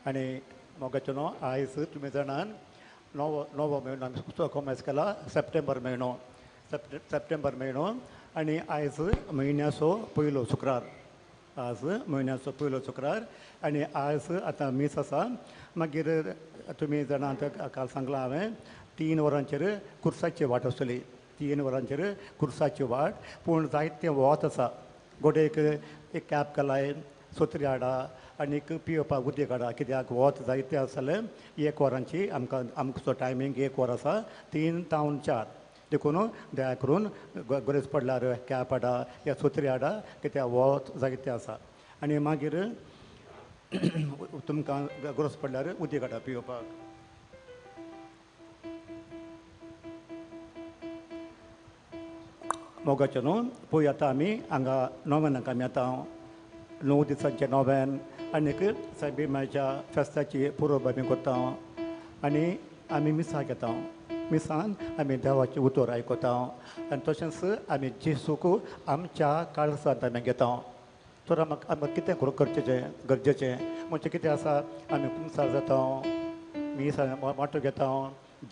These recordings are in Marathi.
आणि मोगाचें न्हू आयज तुमी जाणान नवो म्हयनो आमी कॉमेस केला सप्टेंबर म्हयनो आनी आयज म्हयन्याचो पयलो शुक्रार आज म्हयन्याचो पयलो शुक्रार आनी आयज आतां मीस आसा मागीर तुमी जाणा काल सांगलां हांवें 3 वरांचेर कुर्साची वाट आसतली 3 वरांचेर कुर्साची वाट पूण जायते वोत आसा गोडेक एक कॅप केलाय सोत्री हाडा आनीक पिवपाक उदक हाडा कित्याक वोत जायते आसले 1 वरांची आमचो टायमींग 1 वर आसा 3 तावन 4 देखून दया करून गरज पडल्यार कॅप हाडा या सोत्री हाडा कित्याक वोत जायते आसा आनी मागीर तुमकां गरज पडल्यार उदक हाडा पिवपाक मोगाचें न्हू पळय आतां आमी हांगा नोवेनाक आमी आतां 9 दिसांचे नोवेन आनीक सायबीमाच्या फेस्ताची पुरोब आमी करता आनी आमी मिसाक घेता मिसान आमी देवाचें उतर आयकता आनी तशेंच आमी जेसूक आमच्या काळजांत आमी घेता तर आमकां कितें करचें गरजेचें म्हणजे कितें आसा आमी पुंसार जाता मीस वांटो घेता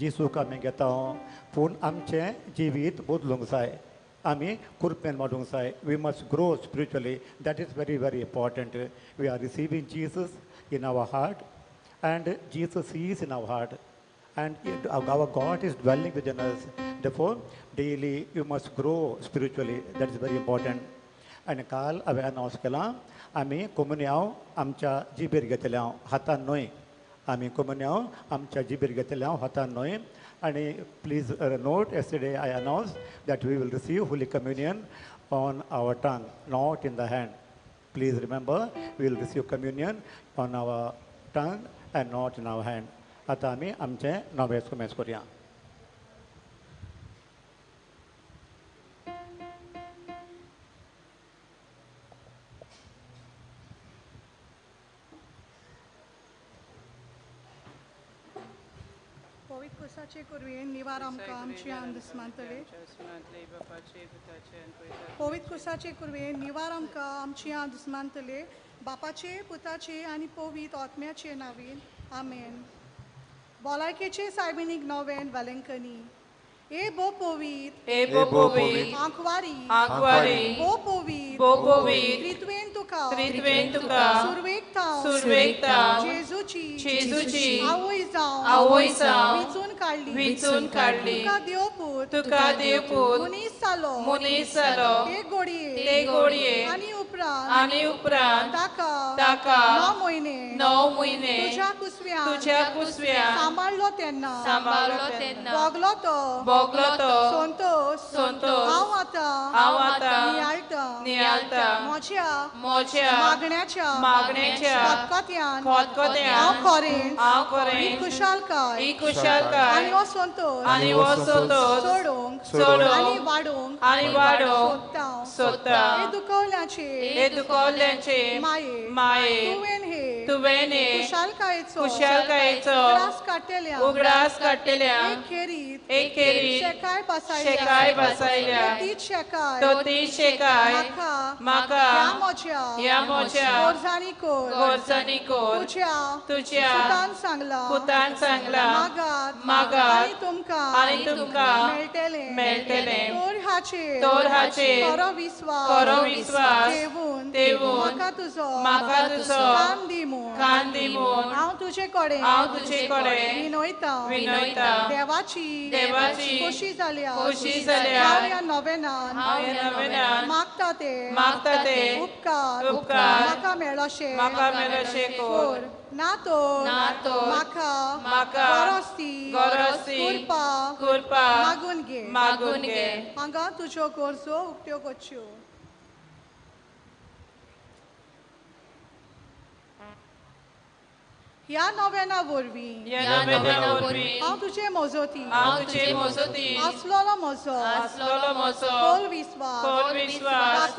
जेसूक आमी घेता पूण आमचें जिवीत बदलूंक जाय आमी कुरपेन वाडूंक जाय we must grow spiritually that is very very important we are receiving Jesus in our heart and Jesus is in our heart and our God is dwelling within us. Therefore, daily you must grow spiritually. That is very important. And काल हांवें अनावंस केलां आमी कोमुनियाव आमच्या जिबेर घेतल्या हातान न्हय आमी कोमुनियाव आमच्या जिबेर घेतल्या हातान न्हय आणि please note yesterday I announced that we will receive Holy Communion on our tongue, not in the hand. Please remember, we will receive communion on our tongue and not in our hand. आतां आमी आमचें नवें कोमेस करुया पवित्र कुसाचे कुरवेन निवार आमकां आमची आंदस मानतले पवित्र कुसाचे कुरवेन निवार आमकां आमची आंदस मानतले बापाचे पुताचे आनी पवित्र आत्म्याचे नांवेन आमेन भलायकेचे सायबिनीक नोवेन वेलेंकनी ए बो पवित आंखवारी बो पवित त्रित्वेन तुका सुरवेक जेजूची आवय जावं विचून काडली तुका देवपूत मुनीस जालो ते घोडये आनी उपरांत ताका 9 म्हयने तुज्या कुसव्यान सांबाळलो तेन्ना भोगलो तो संतोष हांव आतां नियाळटा मोज्या मागण्याच्या खतखत्यान हांव खरें खुशालकाय आनी हो संतोष सोडूंक आनी वाडोवंक सोदता हे दुखवल्यांचे माये तुवें खुशालकायेचो उगडास काडटल्या एक खेरीत शेकाय बसयल्या तो तीच शेकाय म्हाका ह्या मोज्या गोरजांनी कोर तुज्या पुतान सांगला मागात आनी तुमकां मेळटलें तोर हाचे खरो विस्वास देवून म्हाका तुजो कान दिमून हांव तुजे कडेन विनयता देवाची खुशी जाल्या हांव ह्या नोवेनान मागता ते उपकार म्हाका मेळोशे कोर ना तो म्हाका गरजती कुरपा मागून घे हांगा तुज्यो गरजो उक्त्यो करच्यो ह्या नोवेना वरवीं हांव तुजे मोजोती आसलोलो म्हजो खोल विस्वास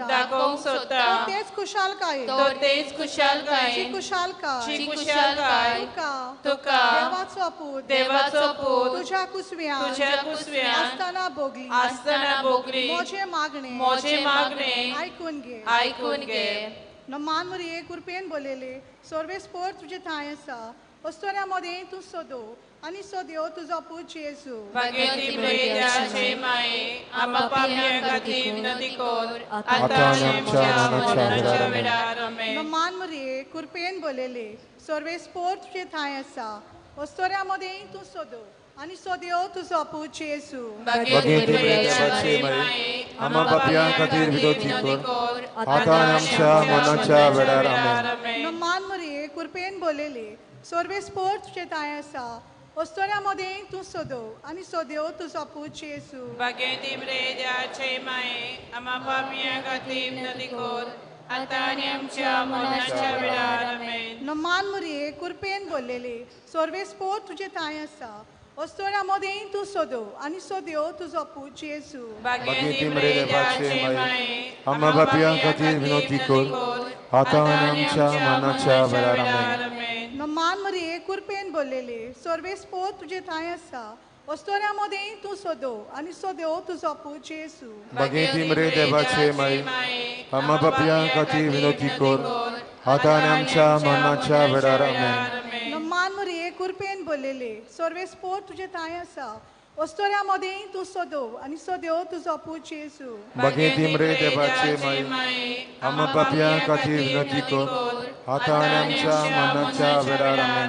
दाखोवंक सोदता तेच खुशालकाय तुका देवाचो पूत तुज्या कुसव्यान आसतना भोगली मोजे मागणे आयकून घे नमान मरिये कृपेन बोलेले सर्वे स्पोर तुझे थाय आसा अस्तोऱ्यामध्ये तू सोदो आणि सोद्यो तुझो पूज Yesu Baghetti Maria Mai, Amapapia Gatim Nadikor, Atanam Cha Vedaramen. नमान मरिये कृपेन बोलेले सर्वे स्पोर तुझे थाय आसा अस्तोऱ्यामध्ये तू सोदो आणि सोद्यो तुझो पूज Yesu Baghetti Maria Mai, Amapapia Gatim Nadikor, Atanam Cha Vedaramen. नमान मरिये कृपेन बोलेले सर्वे स्पोर तुझे थाय आसा अस्तोऱ्यामध्ये तू सोदो आणि सोद्यो तुझो पूज Yesu Baghetti Maria Mai, Amapapia Gatim Nadikor, Ataniam Cha Vedaramen. नमान मरिये कृपेन बोलेले सर्वे स्पोर तुझे थाय आसा अस्तोऱ्यामध्ये तू सोदो आणि सोद्यो तुझो पूज Yesu Baghetti Maria Mai, Amapapia Gatim Nadikor Atanam Cha Vedaramen. नमान मरिये कृपेन बोलेले सर्वे स्पोर तुझे थाय आसा अस्तोऱ्यामध्ये तू सोदो आणि सोद्यो तुझो पूज Yesu Baghetti Maria Mai Amapapia Gatim Nadikor Atanam Cha Vedaramen. नमान मरिये कृपेन बोलेले सर्वे स्पोर तुझे थाय आसा अस्तोऱ्यामध्ये तू सोदो आणि सोद्यो तुझो पूज Yesu Baghetti Maria Mai Amapapia Gatim Nadikor Atanam Cha Vedaramen.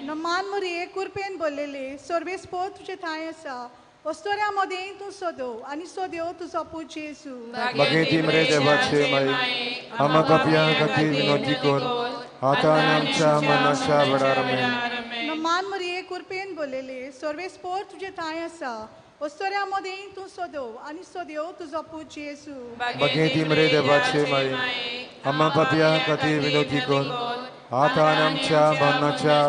नमान मरिये कृपेन बोलेले सर्वे स्पोर तुझे थाय आसा अस्तोऱ्यामध्ये तू सोदो आणि सोद्यो तुझो पूज Yesu Baghetti Maria Mai Amapapia Gatim Nadikor Atanam Cha Vedaramen. नमान मरिये कृपेन बोलेले सर्वे स्पोर तुझे थाय आसा अस्तोऱ्यामध्ये तू सोदो आणि सोद्यो तुझो पूज Yesu Baghetti Maria Mai Amapapia Gatim Nadikor Atanam Cha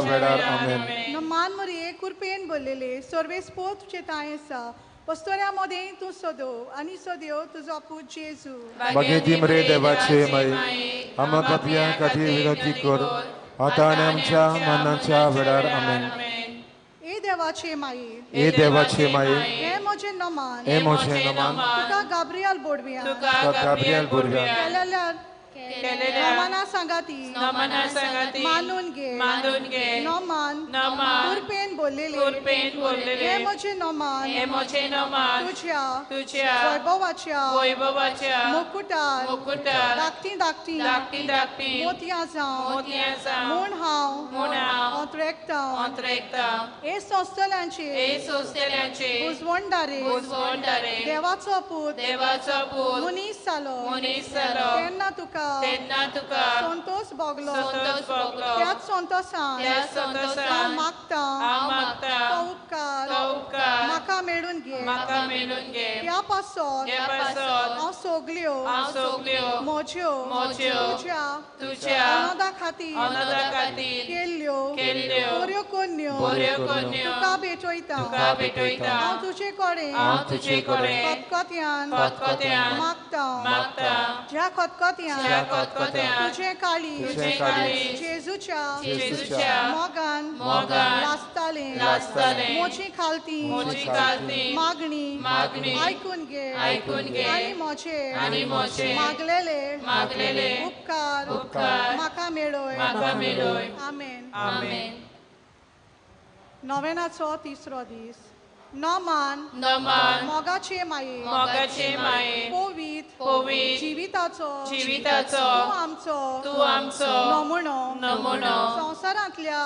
Vedaramen. नमान मरिये कृपेन बोलेले सर्वे स्पोर तुझे थाय आसा अस्तोऱ्यामध्ये तू सोदो आणि सोद्यो तुझो पूज Yesu Baghetti Maria Mai Amapapia Gatim Nadikor Atanam Cha Vedaramen. ए देवाचे माई ए देवाचे माये हे म्हजे नमान ए मोठे नमान तुका गाब्रियल बोडव्या गाब्रिएल बुरव्या केलेल्या नमाना सांगाती Namana Sangati, मानून घे नमान कुरपेन बोललेले हे म्हजे नमान Emoche Noman, तुझ्या Tucia, वैभवाच्या Voivovacha, मुकुटार Mukutar, धाकटी धाकटी Dakti, मोतिया जावं Motiasa, म्हूण हांव म्हूण हांव अंतरेकता Ontrekta, हे संस्थलांचे Sostelianche, उजवणदारे Uzvondare, देवाचो पूत Devacha Put, मुनीस जालो Munisalo, तेन्ना तुका Tenatuka, संतोष भोगलो Santos Boglo, त्याच संतोषान त्याच संतोषान हांव मागता हांव मागता, तो उपकार तो उपकार म्हाका मेळून घे म्हाका मेळून घे. त्या पासत त्या पासत हांव सोगल्यो हांव सोगल्यो म्हज्यो म्हज्यो तुझ्या अनदा खातीर खातीर केल्ल्यो केल्ल्यो बऱ्यो कन्यो बऱ्यो कन्यो तुका भेटयता तुका भेटयता. हांव तुजे कडेन हांव तुजे कडेन खतखत्यान खतखत्यान मागता मागता. ज्या खतखत्यान ज्या खतखत्यान तुझे काळी तुझे काळी जेजूच्या मोगान लासतालें म्हजी खालती मागणी ऐकून घे आणि म्हजे मागलेले उपकार म्हाका मेळय आमेन नोवेनाचो तिसरो दीस नमान मोगाचे माये पोवीत जिविताचो तू आमचो नमुनो संवसारांतल्या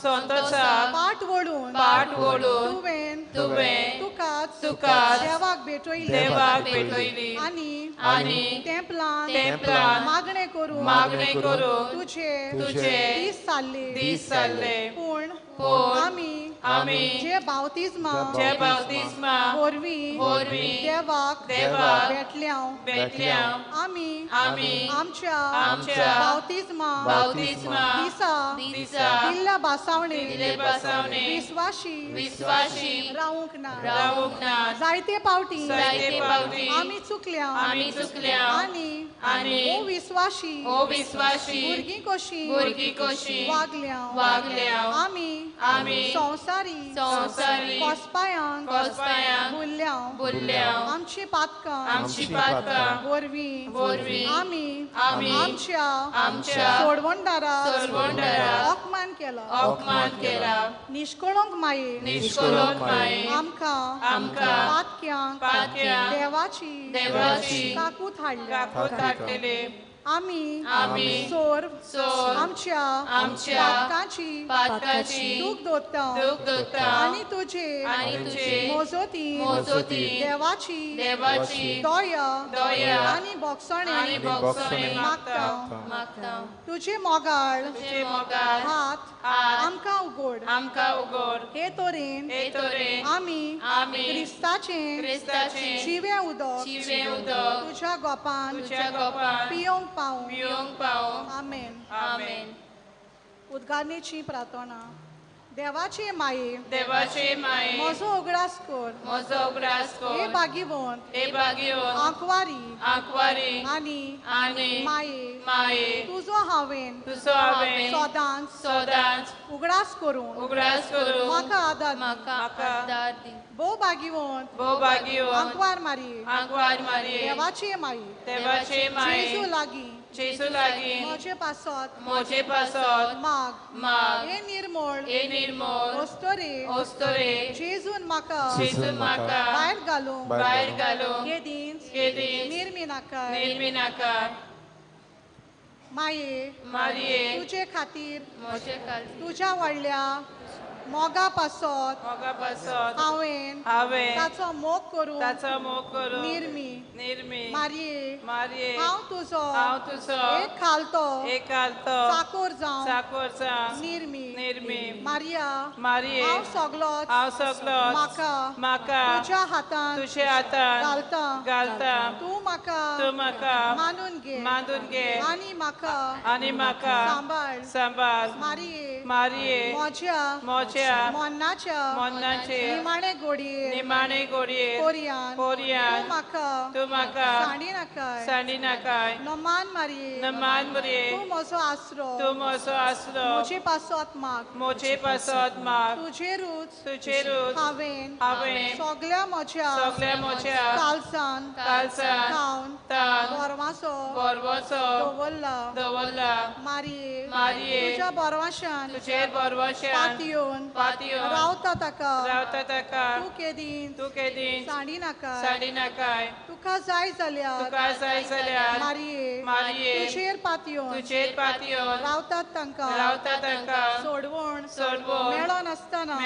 संतोषाक पाट वळून तुवें तुकाच देवाक भेटयली आनी तेंपलान मागणे करून तुझे दीस चालले पूण आमी जे बावतिस्मा वरवीं देवाक भेटल्या आमी आमच्या बावतिस्मा बावतिस्मा दिसा दिल्ल्या दिले बासावणे बसवणे विश्वाशी रावूंक ना जायते पावटी आमी चुकल्या आनी ओ विश्वाशी भुरगीं कशी वागल्या आमी संवसारी कोसपायांक भुल्ल्या आमची पातकां वरवीं आमी आमच्या सोडवणदाराक अपमान केला निष्कळंक माये आमकां पातक्यांक देवाची काकूट हाडले आमी सोर आमच्या पातकांची दूख दोत्ता आनी तुझे मोजोती देवाची दया आनी बोगसणे मागता तुझे मोगाळ हात आमकां उगड हे तोरेन आमी क्रिस्ताचें शिवें उदक तुझ्या गोपान पियोंक पावूं आमेन उद्गारनेची प्रार्थना देवाचे माये म्हजो उगडास कर हे भाग्यवंत आंकवारी आनी माये तुजो हांवें सदांच उगडास करून म्हाका आदार दी भोव भाग्यवंत आंकवार मारी देवाचे माये जेजू लागीं म्हजे पासत माग हे निर्मळ ओस्तोरे जेजून म्हाका भायर घालूंक येदीन निर्मिनाकार माये तुजे खातीर तुज्या व्हडल्या मोगा पासत हांवें ताचो मोग करून निर्मी मारये हांव तुजो एक खालतो चाकोर जावं निर्मी मारिया हांव सगलोच म्हाका तुज्या हातान घालता तूं म्हाका मानून घे आनी म्हाका सांबाळ मारये म्हज्या मोन्नाचे निमाणे घोडये कोरियान तूं म्हाका सांडी नाकाय नमान मारये तूं म्हजो आसरो म्हजे पासत माग तुजे रूच हांवें सगल्या म्हज्या कालसान खावन बरवासो दवरला मारये तुज्या बरवाशान पातयेवन रावता ताका तूं केदीन सांडी नाकाय तुका जाय जाल्यार मारये तुजेर पातयेवन रावतात तांकां सोडवण मेळो नासतना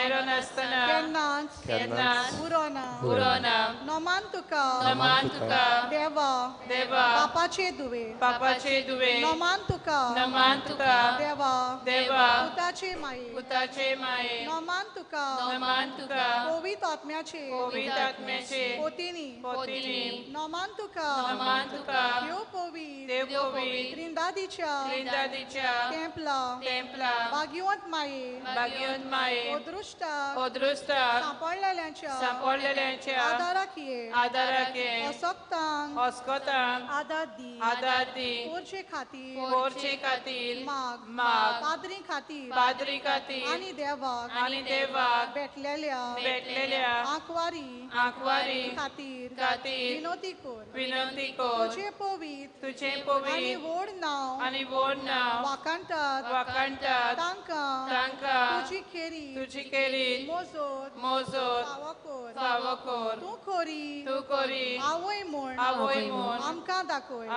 केन्नाच उरोना नमान तुका देवा बापाचे दुवे नमान तुका देवा पुताचे माये नमान तुका पवित्र आत्म्याचे पोतिनी नमान तुका देव पवित्र त्रिंदादीच्या टेंपला भाग्यवंत माये ओदृष्टा सांपडलेल्यांच्या आदाराक अस्कोतांक आदार दी पोरचे खातीर माग पाद्री खातीर आनी देवाक भेटलेल्या आंकवारी खातीर विनोदी कोर तुझे पवित्र आनी व्हड नांव वाखाणटात तांकां तुजी खेरीत मोजोत फावो कोर तूं खोरी आवय म्हूण आमकां दाखय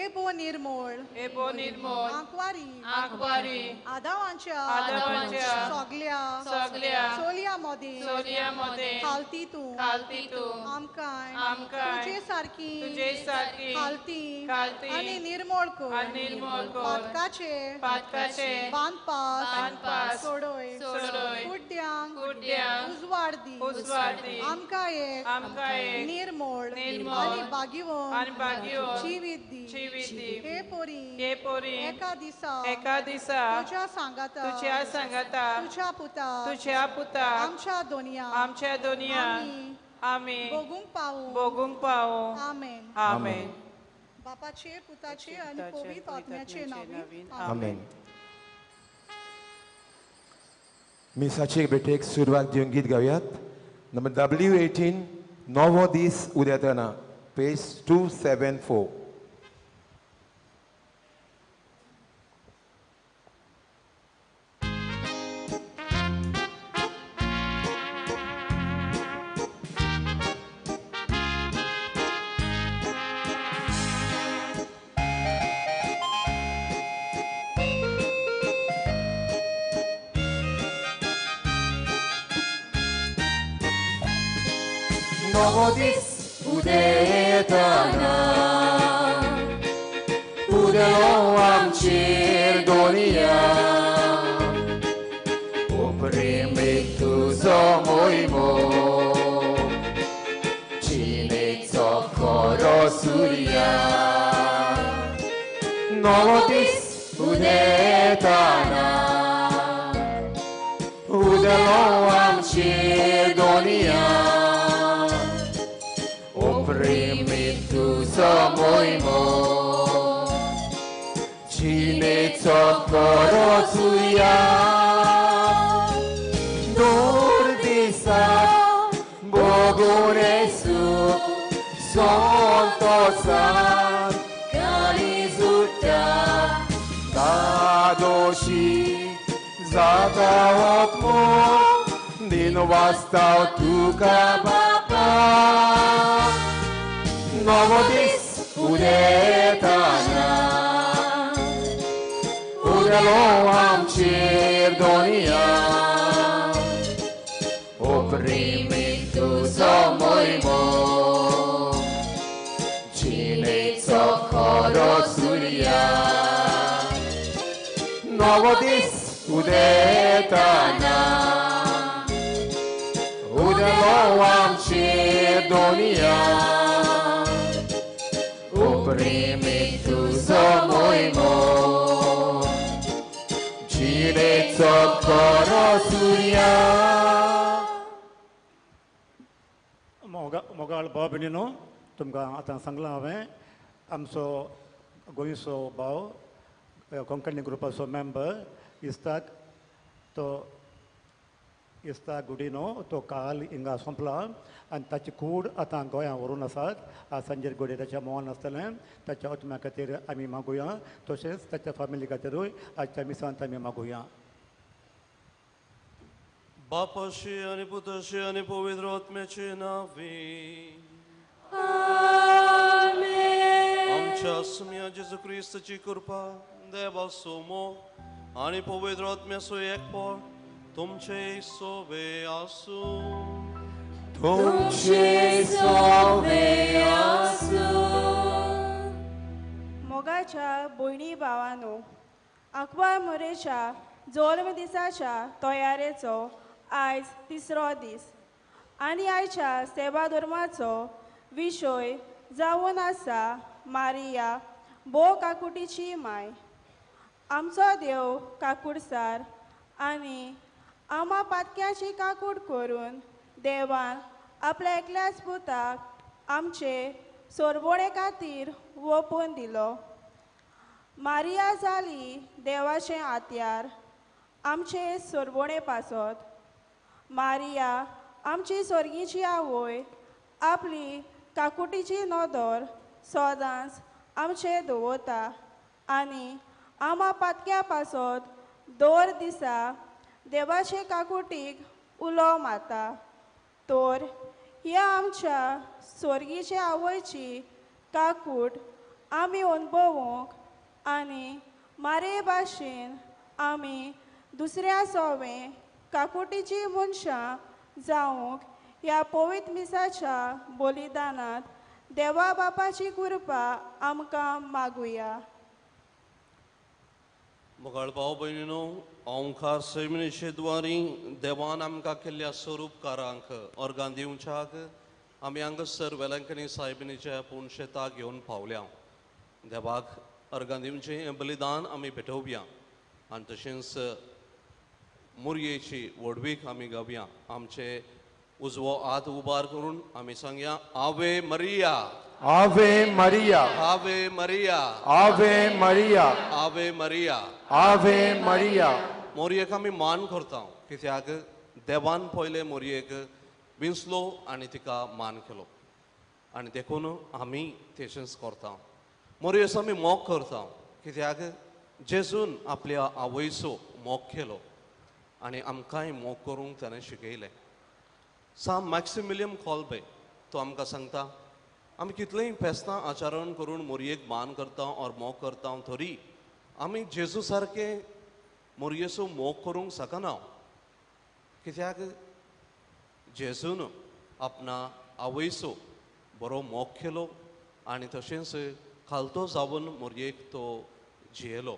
एबो निर्मळ आंकवारी आदावांच्या सगल्या सोलिया मध्ये खालती तूं आमकां तुजे सारकी खालती आनी निर्मळ कर पातकाचे बांदपास सोडोय कुड्ड्यांक उजवाड दी आमकां एक निर्मळ आनी बागीवंत जिवीत दी हे पोरी एका दिसा तुज्या सांगाता तुज्या पुता आमच्या दोनया आमी बोगूंक पावूं आमेन बापाचे पुताचे आनी पवित्र आत्म्याचे नांवान आमेन. मिसाचे भेटेक सुरवात दिवन गीत गावयात. नंबर W18 नवो दीस उदेतना page 274. Novo dis udetana Udelo amcir donia Oprimik tu zomojmo Činek cokoro surya Novo dis udetana Udelo amcir donia Oprimit tu samojmo Čine cokoro suja Durdisa Bogu resu Sonto san Kalizuta Dadoshi Zadawatmo Din wastał tu kabapa Nowo dis udetana Udelo amcir donia Oprimik tu samojmo Činek cokoro surya Nowo dis udetana Udelo amcir donia Oprimik tu samojmo Činek cokoro surya मोगाळ भाव भयणीनो तुमकां आतां सांगलां हांवें आमचो गोंयचो भाव कोंकणी ग्रुपाचो मेंबर इस्ताक गुडीनो तो काल हिंगा सोंपला आनी ताची कूड आतां गोंयां व्हरून आसात. आज संजय गोडे ताच्या मोहन आसतलें ताच्या आत्म्या खातीर आमी मागुया तशेंच ताच्या फॅमिली खातीरूय आजच्या मिसांत आमी मागुया. बापाशी आणि पुताशी आणि पवित्र आत्म्याचे नावे आमच्या आसम्या जेजू क्रिस्ताची कृपा देवा सोमो आणि पवित्र आत्म्याचो एकपण तुमचे सोबे आसू मोगाच्या भयणी भावांनो अकबर मोरेच्या जल्म दिसाच्या तयारेचो आयज तिसरो दीस आनी आयच्या सेवा धर्माचो विशय जावन आसा मारिया भोव काकुटीची माय. आमचो देव काकूडसार आनी आमा पातक्याची काकूड करून देवान आपल्या एकल्याच पुताक आमचे सोरबोणे खातीर ओपून दिलो. मारिया जाली देवाचें आत्यार आमचे सोरबोणे पासत. मारिया आमची स्वर्गीची आवय आपली काकुटीची नदर सदांच आमचे दवरता आनी आमा पातक्या पासत दर दिसा देवाचे काकुटीक उलो मारता. तर ह्या आमच्या स्वर्गीचे आवयची काकूट आमी अनुभवूंक आनी मारे भाशेन आमी दुसऱ्या सोवें काकुटीची मनशां जावंक ह्या पवित्र मिसाच्या बलिदानांत देवा बापाची कृपा आमकां मागुया. मोगाळ भाव भयणीनो, ओंकार सैमनेचे द्वारी देवान आमकां केल्ल्या स्वरूपकारांक अर्गां दिवच्याक आमी हांगासर वेलंकणी साहेबिणीच्या पुणशेताक घेवन पावल्या. देवाक अर्गां दिवचें हें बलिदान आमी भेटोवया आनी तशेंच मुरयेची व्हडवीक आमी गावया. आमचे उजवो हात उबार करून आमी सांगया, आवे मरिया, Ave Maria, आवे मरिया, Ave Maria, आवे मरिया. Ave Maria. मोरयेक आमी मान करता कित्याक देवान पयले मोरयेक विंचलो आनी तिका मान केलो आनी देखून आमी तशेंच करता. मोरयेचो आमी मोग करता कित्याक जेजून आपल्या आवयचो मोग केलो आनी आमकांय मोग करूंक ताणें शिकयलें. सान मॅक्सिमिलियम कॉल्बे तो आमकां सांगता, आमी कितलेंय फेस्तां आचरण करून मोरयेक मान करता और मोग करता तरी आमी जेजू सारकें मोरयेचो मोग करूंक शकना कित्याक जेजून आपणा आवयचो बरो मोग केलो आनी तशेंच खालतो जावन मोरयेक तो जियेलो.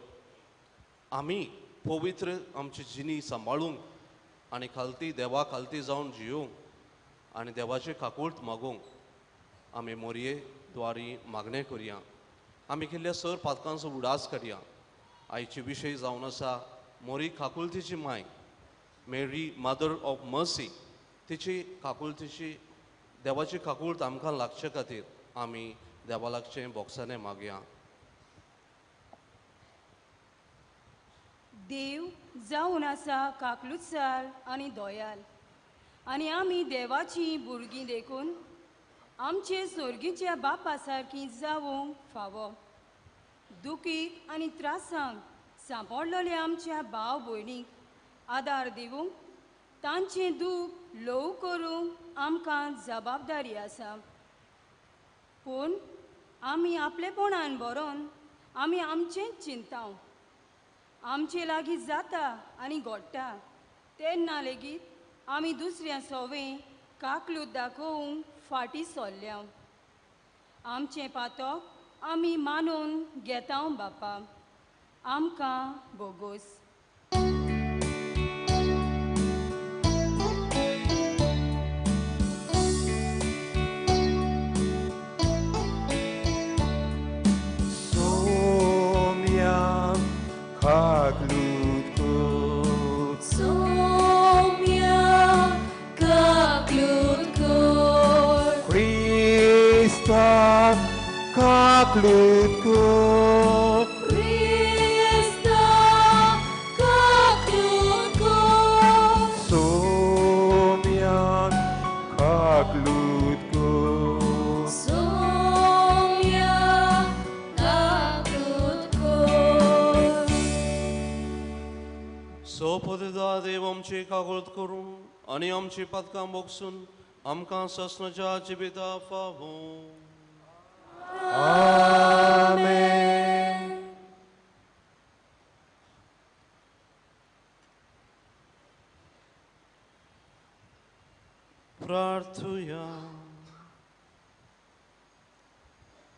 आमी पवित्र आमची जिणी सांबाळूंक आनी खालती देवा खालती जावन जियोंक आनी देवाची काकूळट मागूंक आमी मोरये द्वारी मागणें करया. आमी केल्ल्या सर पातकांचो उडास काडया. आयची विशय जावन आसा मोरी काकुळतीची माय मेरी मदर ऑफ मर्सी. तिची काकुळतीची देवाची काकूळट आमकां लागचे खातीर आमी देवा लागचें बोक्साने मागया. देव जावन आसा काकलुसार आनी दोयाल आनी आमी देवाची भुरगीं देखून आमचे सर्गीच्या बापा सारकीं जावंक फावो. दुखीत आनी त्रासांक सांपडलेल्या आमच्या भाव भयणीक आदार दिवंक तांचें दूख ल्हव करूंक आमकां जबाबदारी आसा. पूण आमी आपलेपणान बरोवन आमी आमचेंच चिंताव. आमचे लागीं जाता आनी घडटा तेन्ना लेगीत आमी दुसऱ्या सोवें काकलूत दाखोवंक फाटीं सरल्या. आमचें पातक आमी मानून घेता बापा. आमकां बोगोस. Kaklud kod, Krista, kaklud kod, Somyan kaklud kod, Somyan kaklud kod. सोपदा देव आमची काकूळट करून आनी आमची पदकां बोगसून आमकां ससनाच्या जिबिता फावो. Amen. प्रार्थुया.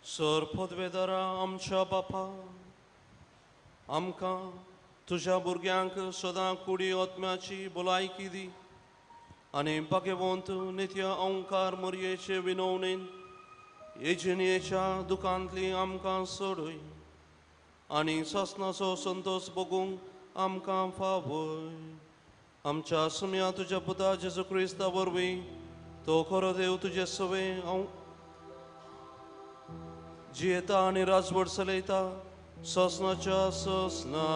सर पदवेदारा आमच्या बापा, आमकां तुज्या भुरग्यांक सदां कुडी आत्म्याची भलायकी दी आनी भाग्यवंत नित्य ओंकार मोरयेचे विनवणेन येजणेच्या दुखांतली आमकां सोडय आनी ससनाचो संतोष भोगूंक आमकां फावय. आमच्या सुम्या तुज्या पुता जेजू क्रिस्ता वरवीं तो खरो देव तुजे सवे जियेता आनी राजवट चलयता ससनाच्या ससना.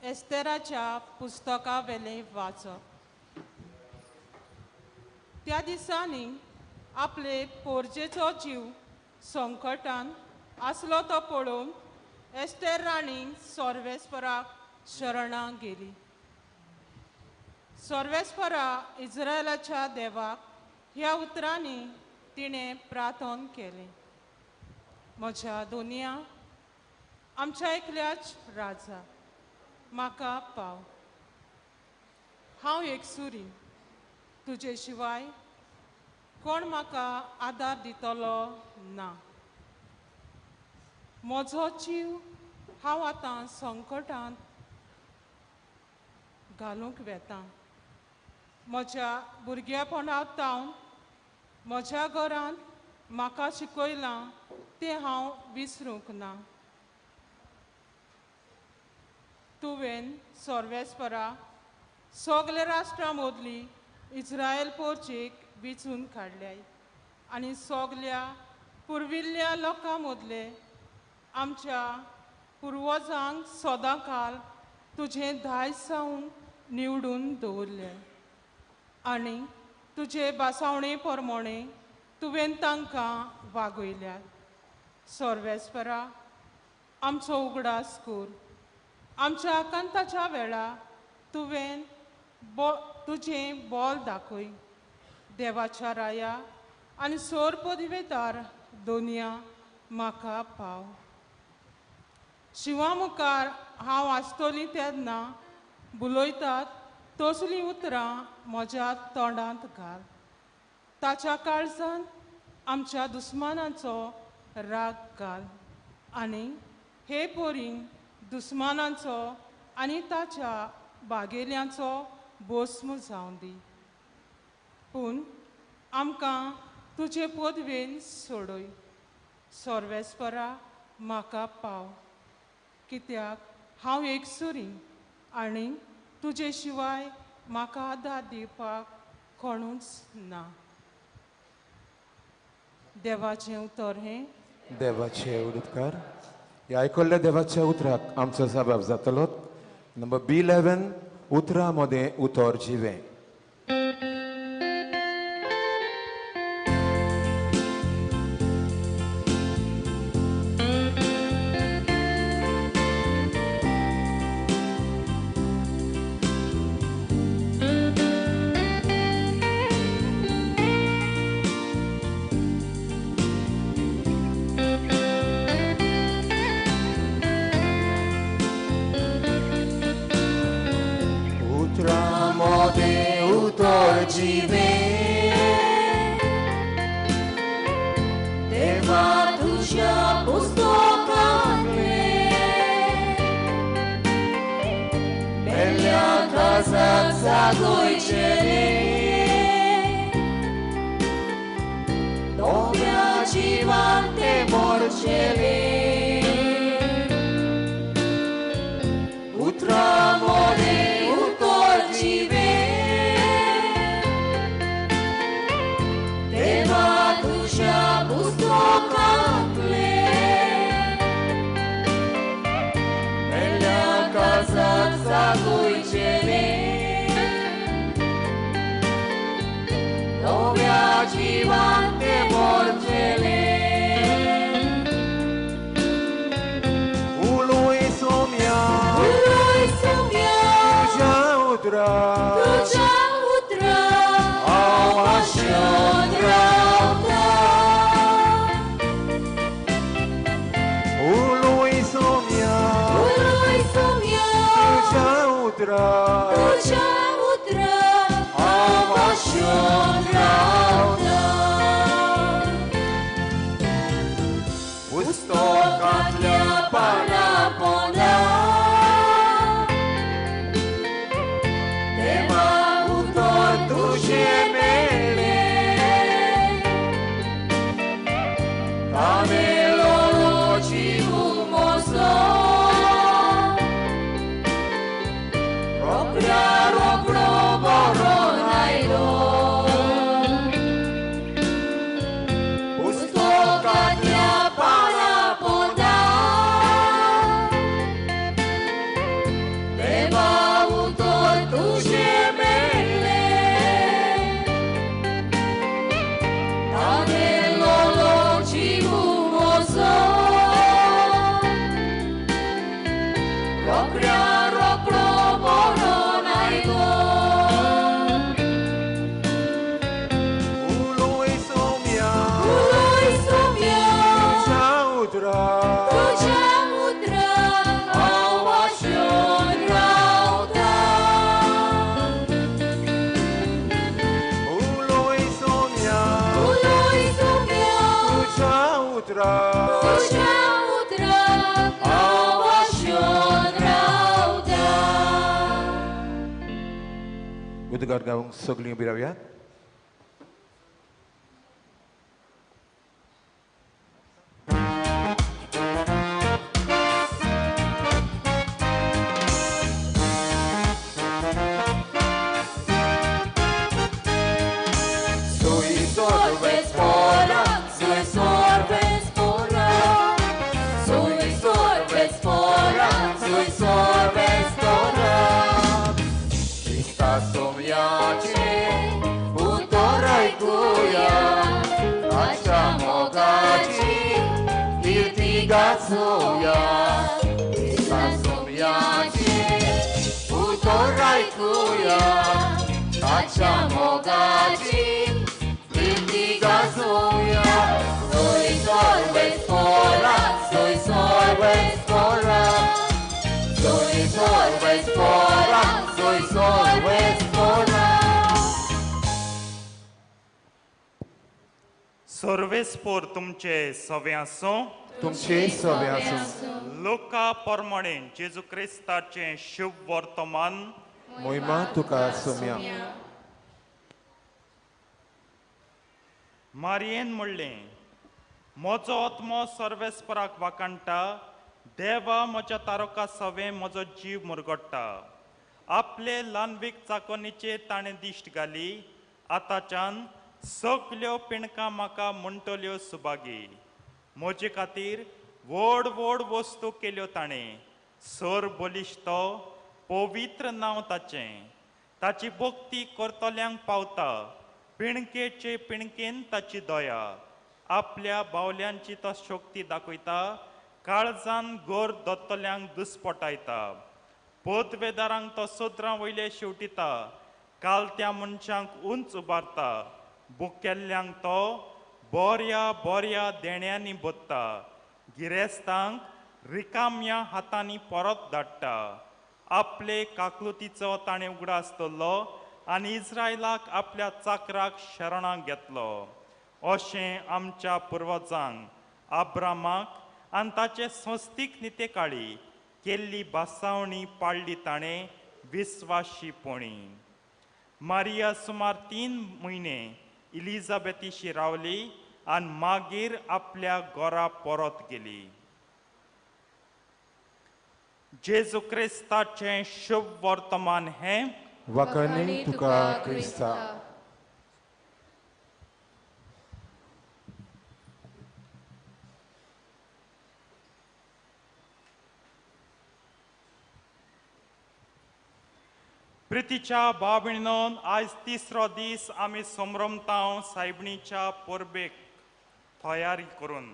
एस्तेराच्या पुस्तका वेले वाचप. त्या दिसांनी आपले पोरजेचो जीव संकटान आसलो तो पळोवन एस्तेर राणी सोर्वेस्पराक शरणां गेली. सोर्वेस्परा इस्रायलाच्या देवाक ह्या उतरांनी तिणें प्रार्थन केलें. म्हज्या दोनया आमच्या एकल्याच राजा म्हाका पाव. हांव एकसुरी, तुजे शिवाय कोण म्हाका आदार दितलो ना. म्हजो जीव हांव आतां संकटांत घालूंक वेतां. म्हज्या भुरगेपणांतावन म्हज्या घरांत म्हाका शिकयलां तें हांव विसरूंक ना. तुवें सोर्वेस्परा सगल्या राष्ट्रां मदली इस्रायल पोरचेक वेंचून काडल्याय आनी सगल्या पुर्विल्ल्या लोकां मदले आमच्या पुर्वजांक सदां काल तुजें दायज जावन निवडून दवरलें. आनी तुजे बासावणे प्रमाणे तुवें तांकां वागयल्यात. सोर्वेस्परा आमचो उगडास कर. आमच्या आकांताच्या वेळा तुवें तुजें बोल दाखय. देवाच्या राया आनी सोर पदवेदार दोनया म्हाका पाव. शिवा मुखार हांव आसतलीं तेन्ना बुलयतात तसलीं उतरां म्हज्या तोंडांत घाल. ताच्या काळजांत आमच्या दुस्मानांचो राग घाल आनी हे पोरीं दुस्मानांचो आनी ताच्या बागेल्यांचो भस्म जावन दी. पूण आमकां तुजे पदवेन सोडय. सोर्वेस्परा म्हाका पाव. कित्याक हांव एकसुरी आनी तुजे शिवाय म्हाका आदार दिवपाक कोणूच ना. देवाचें उतर हें. देवाचे उदकार. ह्या आयकल्ल्या देवाच्या उतराक आमचो जबाब जातलो. नंबर B11 उतरा मध्ये उतर जिवे. उतराक तुझ्या उतराक आवाशून रावता. उदगार गावंक सगळीं उबी रावयात. Sorbes fora, sorbes fora. Sorbes fora, sorbes fora. Ista somiacie, Utorai cuia, acea mogaci, litigațoia. Ista somiaci, utorai cuia, acea mogaci, litigațoia. Soi sorbes fora, soi sorbes fora. Soi sorbes fora, soi sorbes fora. सर्वेस्पोर तुमचे सवे आसूं. तुमचे सवे आसूं. लोका परमाणे जेजू क्रिस्ताचे शुभ वर्तमान मोहिमा तुका सोम्या. मारयेन म्हणलें, म्हजो आत्मो सर्वेस्पराक वाकाणटा. देवा म्हज्या तारका सवे म्हजो जीव मुरगडटा. आपले ल्हानवीक चाकोनीचे ताणें दिश्ट घाली. आतांच्यान सगल्यो पिणकां म्हाका म्हणटल्यो सुभागी. म्हजे खातीर व्हड व्हड वस्तू केल्यो ताणें. सर बलिश्त पवित्र नांव ताचें. ताची भक्ती करतल्यांक पावता. पिणकेचे पिणकेन ताची दया. आपल्या बावल्यांची तो शक्ती दाखयता. काळजान गोर दोत्तल्यांक दुस्पटायता. पदवेदारांक तो सोद्रां वयले शेवटिता. कालत्या मनशांक उंच उबारता. बुकेल्ल्यांक तो बऱ्या बऱ्या देण्यांनी बोत्ता. गिरेस्तांक रिकाम्या हातांनी परत धाडटा. आपले काकलुतीचो ताणें उगडास दवरलो आनी इस्रायलाक आपल्या चाकराक शरणाक घेतलो. अशें आमच्या पुर्वजांक आब्रामाक आनी ताचे संस्थीक निते काळी केल्ली बासावणी पाळली ताणें विस्वाशीपणी. मारिया सुमार 3 म्हयने इलिझाबेथीशी रावली आनी मागीर आपल्या घरा परत गेली. जेजू क्रिस्ताचें शुभ वर्तमान हें वाकणी तुका क्रिस्ता. प्रितीच्या भाव-भयणींनो, आयज तिसरो दीस आमी संभ्रमतांव सायबणीच्या परबेक तयारी करून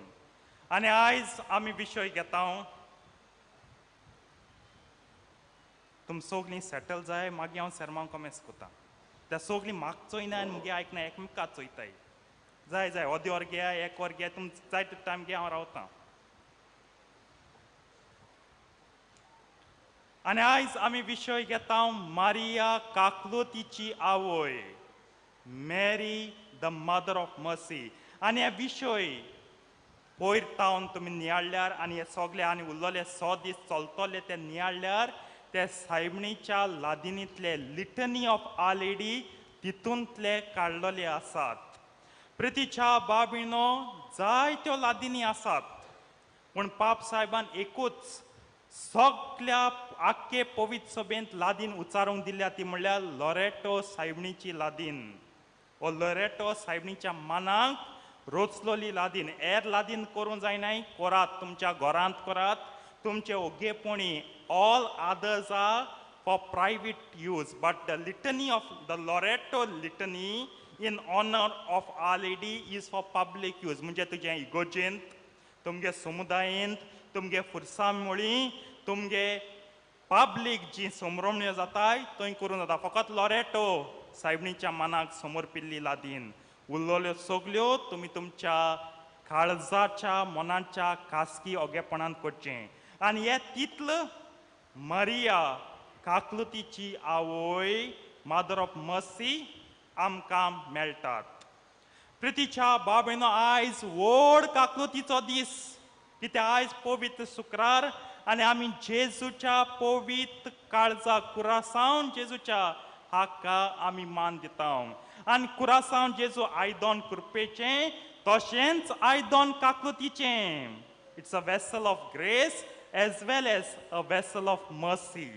आनी आयज आमी विशय घेता. तुम सगलीं सेटल जाय, मागीर हांव सेर्मां कमेस कोता. त्या सगलीं म्हाका चोयना आनी मुगे आयकना, एकमेकाक चोयताय. जाय जाय अर्दे वर घे, 1 वर घे, तुम जाय तो टायम घे, हांव रावतां. आनी आयज आमी विशय घेता मारिया काकलोतीची आवय, मॅरी द मदर ऑफ मर्सी. आनी हे विशय पयर तावन तुमी नियाळ्ळ्यार आनी हे सगळे आनी उरलेले 6 दीस चलतले ते नियाळ्ळ्यार ते सायबणीच्या लादिनींतले लिटनी ऑफ आ लेडी तितूंतले काडलेले आसात. प्रितीच्या भाव-भयणींनो, जायत्यो लादिनी आसात, पूण पाप साहेबान एकूच सगळ्या आख्खे पवित्र सभेंत लादीन उचारूंक दिल्या ती म्हणल्यार लॉरेटो सायबणीची लादीन. हो लॉरेटो सायबणीच्या मानाक रोचलोली लादीन. हेर लादीन करूं जायनाय, करात, तुमच्या घरांत करात, तुमचे ओगेपणी. All others are for private use, but the litany of the Loreto litany in honour of our lady is for public use. म्हणजे तुजे इगोजेंत, तुमगे समुदायेंत, तुमगे फुरसामेळी, तुमगे पब्लीक जी संभ्रमण्यो जाताय थंय करूं जाता. फकत लॉरेटो सायबणीच्या मनाक समर्पिल्ली लादीन. उरलेल्यो सगल्यो तुमी तुमच्या काळजाच्या मनाच्या खासगी ओगेपणान करचें. आनी हे तितलं मारिया काकलुतीची आवय, मदर ऑफ मर्सी, आमकां मेळटात. प्रितीच्या बाबेनो आयज व्हड काकलुतीचो दीस कित्याक आयज पवित्र शुक्रार आनी आमी जेजूच्या पवित्र काळजा कुरासावन जेजूच्या हाका आमी मान दिता आनी कुरासावन जेजू आयदोन कृपेचें तशेंच आयदोन काकलुतीचें. It's a vessel of grace as well as a vessel of mercy.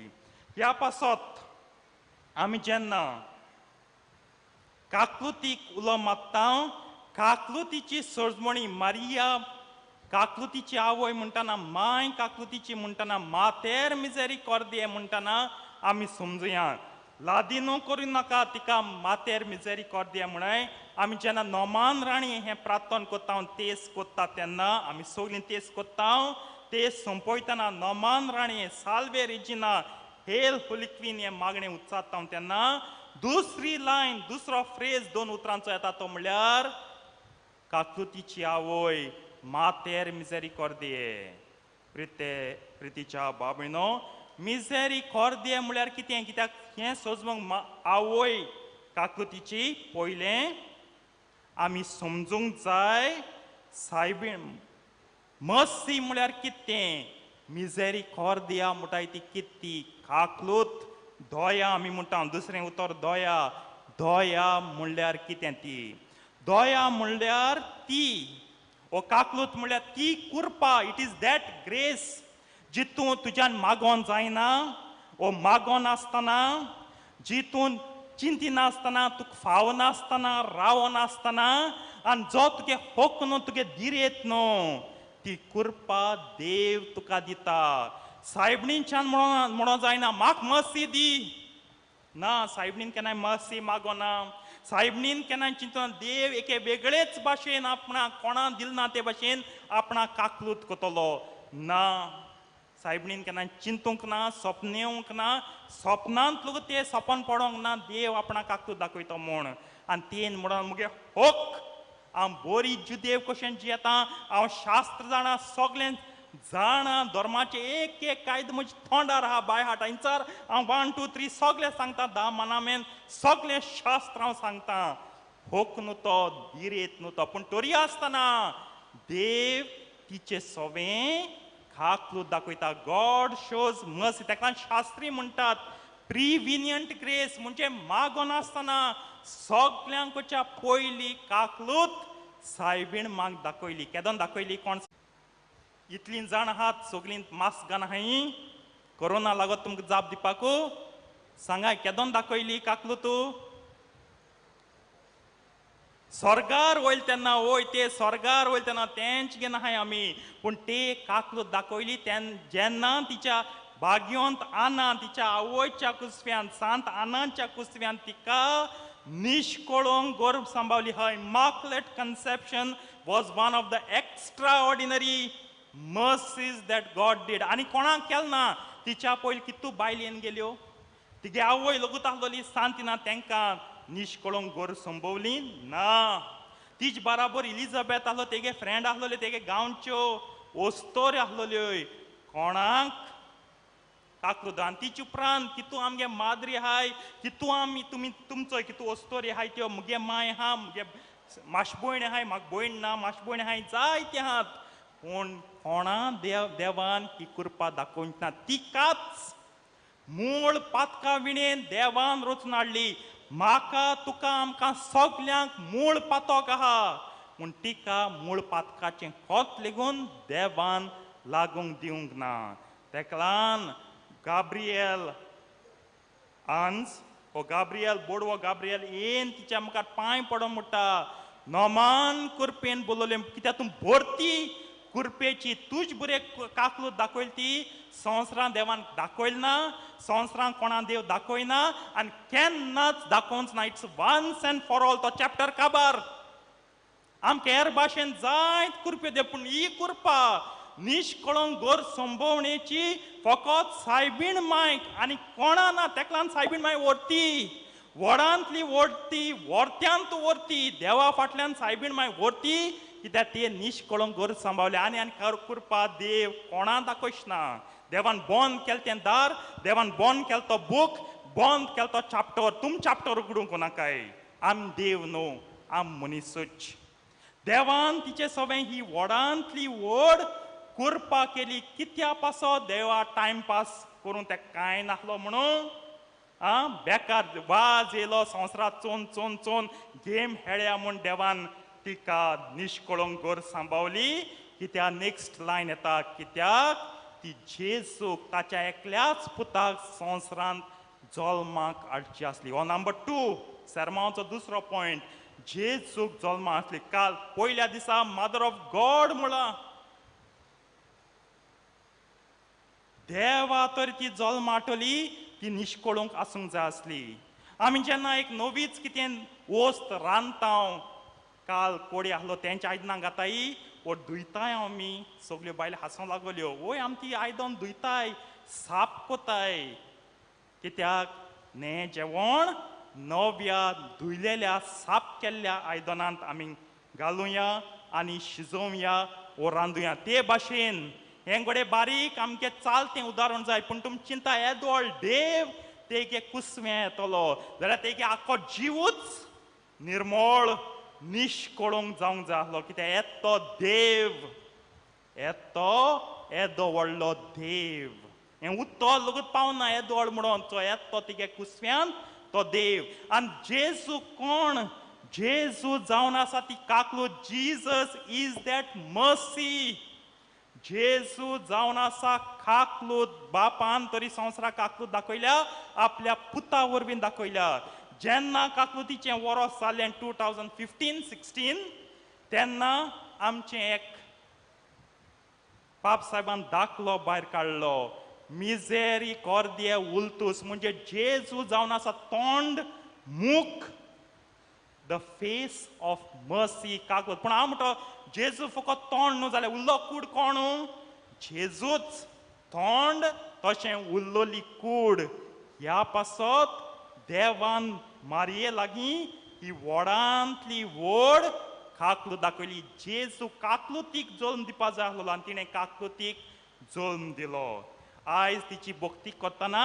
ह्या पासत आमी जेन्ना काकलुतीक उलो मारता काकलुतीची सर्जमणी मारिया काकलुतीची आवय म्हणटाना माय काकलुतीची म्हणटाना मातेर मिजेरी कॉर्दिये म्हणटाना आमी समजुया लादिनो करूं नाका तिका मातेर मिजेरी कॉर्दिये म्हणय. आमी जेन्ना नोमान राणी हें प्रार्थना कोत्ता तेस कोत्ता तेन्ना आमी सगळीं तेस कोत्ता तेस संपयतना नोमान राणी साल्वे रेजिना हेल होली क्वीन हें मागणें उच्चारता तेन्ना दुसरी लायन दुसरो फ्रेज 2 उतरांचो येता तो म्हणल्यार काकलुतीची आवय मातेर मिजेरी कॉर्दिये. प्रितीच्या बाबीनो मिजेरी कॉर्दिये म्हळ्यार कितें कित्याक हें सोजमूंक आवय काकलुतीची पयलें आमी समजूंक जाय सायबीण मर्सी म्हळ्यार कितें मिजेरी कॉर्दिया म्हणटाय ती कितें काकलूत दया आमी म्हणटा दुसरें उतर दया दया म्हणल्यार कितें ती दया म्हणल्यार ती ओ काकलूत म्हणल्यार ती कृपा. इट इज दॅट ग्रेस जितून तुज्यान मागोन जायना ओ मागोन आसतना जितून चिंती नासतना तुका फाव नासतना राव नासतना आनी जो तुगे हक न्हू तुगे दिरेत न्हू ती कृपा देव तुका दिता. सायबणींच्यान म्हणो जायना म्हाका मर्सी दी ना सायबणीन केन्नाय मर्सी मागोना. सायबणीन केन्नाय चिंतून देव एके वेगळेच भाशेन आपणाक कोणा दिलना ते भाशेन आपणाक काकलूत कोतलो ना. सायबणीन केन्नाय चिंतूंक ना सपन येवंक ना सपनांत लोक ते सपन पडोंक ना देव आपणाक काकलूत दाखयता म्हूण आनी तेन म्हणून मुगे हक हांव बरी जुदेव कशें जियेता हांव शास्त्र जाणा सगळें जाणा धर्माचे एक एक कायदे म्हजे तोंडार आहा बाय हाटांचार हांव 1 2 3 सगळें सांगता 10 मानामेन सगळें शास्त्र हांव सांगता. हक न्हू तो दिरेत न्हू तो पूण तरी आसतना देव तिचे सवें काकलूत दाखयता. गॉड शोज मर्सी ताका शास्त्री म्हणटात प्रिविनियंट ग्रेस म्हणजे मागोन आसतना सगळ्यांच्या पयली काकलूत सायबीण माग दाखयली. केदोन दाखयली कोण इतलीं जाण आहात सगळीं मास्क घान आहाय कोरोना लागत तुमकां जाप दिवपाक सांगाय केदोन दाखयली काकलूत स्वर्गार वयल तेन्ना वय ते स्वर्गार वयल तेन्ना तेंच घेन आहाय आमी पूण ते काकलूत दाखयली जेन्ना तिच्या भाग्यवंत आना तिच्या आवयच्या कुसव्यान सांत आनाच्या कुसव्यान तिका निश्कळोंक गर्भ सांबाळली हय. Immaculate conception was one of the extra ordinary mercies that God did. आनी कोणाक केल ना तिच्या पयली कितू बायलेन गेल्यो तिगे आवय लगूत आसलोली सांतिना तेंकां निश्कळोंक गोर संभोवली ना. तिज बराबर इलिझाबेथ आसलो तेगे फ्रेंड आसलोले तेगे गांवच्यो ओस्तोर आसलोल्यो कोणाक काकलूत आनी तिचे उपरांत कितू आमगे माद्री आहाय कितू आमी तुमी तुमचो कितू ओस्तोरी आहाय त्यो मुगे माय आहा मुगे माशभयण आहाय म्हाका भयण ना माशभयण आहाय जायते आहात पूण कोणा देवान ही कृपा दाखोवंक ना. तिकाच मूळ पातका विणेन देवान रचून हाडली. म्हाका तुका आमकां सगल्यांक मूळ पातोक आहा पूण तिका मूळ पातकाचें खोत लेगून देवान लागूंक दिवंक ना. तेका लागून गाब्रिएल आंज हो गाब्रिएल बोडवो गाब्रिएल येन तिच्या मुखार पांय पडों म्हणटा नोमान कृपेन बोलयलें कित्याक तूं भरती कृपेची तुज बरे काकलूत दाखयली ती संवसारान देवान दाखयली ना संवसारान कोणा देव दाखयना आनी केन्नाच दाखोवंच ना. It's once and for all तो चॅप्टर काबार आमकां हेर भाशेन जायत कृपे दे पूण ही कृपा निश्कळोंक गोर संभोवणेची फकत सायबीण मांयक आनी कोणा ना तेका लागून सायबीण मांय व्हरती व्हडांतली व्हरती व्हरत्यांत व्हरती देवा फाटल्यान सायबीण मांय व्हरती कित्याक ते निश्कळोंक गोर सांबाळले आनी आनी कृपा देव कोणा दाखयच ना. देवान बंद केलें तें दार देवान बंद केलो तो बूक बंद केलो तो चॅप्टर तुम चॅप्टर उगडूंक नाकाय. आमी देव न्हू आम मनीसूच देवान तिचे सगळें ही व्हडांतली व्हड करपा केली कित्या पासो देवा टायमपास करून ते कांय नासलो म्हणून बेकार वाज येयलो संवसारात चोन चोन चोन गेम खेळया म्हूण देवान तिका निश्कळोंक घर सांबावली कित्या नेक्स्ट लायन येता कित्याक ती जेजूक ताच्या एकल्याच पुताक संवसारांत जल्माक हाडची आसली हो नंबर 2 सर्मांचो दुसरो पॉयंट जेजूक जल्मा आसली काल पयल्या दिसा मदर ऑफ गॉड म्हणला देवा तर ती जल्माटली ती निश्कळूंक आसूंक जाय आसली आमी जेन्ना एक नवीच कितें वस्त रांदता काल कोडी आहलो तेंच्या आयदनां घाताय वो धुयताय आमी सगल्यो बायलो हांसूंक लागल्यो वय आमी ती आयदन धुयताय साफ कोताय कित्याक हें जेवण नव्या धुयलेल्या साफ केल्ल्या आयदनांत आमी घालुया आनी शिजोवया वो रांदुया ते भाशेन हें घोडे बारीक आमगे चालतें उदाहरण जाय पूण तुमी चिंता येदोळ देव तेगे कुसवें येतलो जाल्यार तेगे आख्खो जिवूच निर्मळ निश्कळोंक जावंक जाय आसलो कित्याक येतो देव येदो व्हडलो देव हें उत्तो लगूच पावना येदोळ म्हणून तो येतो तेगे कुसव्यान तो देव आनी जेजू कोण जेजू जावन आसा ती काकूट जीजस इज दॅट मर्सी जेजू जावन आसा काकूट बापान तरी संवसाराक काकूट दाखयल्या आपल्या पुता वरवीं दाखयल्या जेन्ना काकूटीचें वरोस जाल्लें 2015-16 तेन्ना आमचें एक पाप साहेबान दाखलो भायर काडलो मिझेरिकॉर्दिया उल्तूस म्हणजे जेजू जावन आसा तोंड मूख द फेस ऑफ मर्सी काकूट पूण हांव म्हणटा जेजू फकत तोंड न्हू जाल्यार उरलो कूड कोण जेजूच तोंड तशें उरलोली कूड ह्या पासत देवान मारये लागीं ही व्हडांतली व्हड काकूट दाखयली जेजू काकूटीक जल्म दिवपा जाय आसलो आनी तिणें काकूटीक जल्म दिलो आयज तिची भक्ती करतना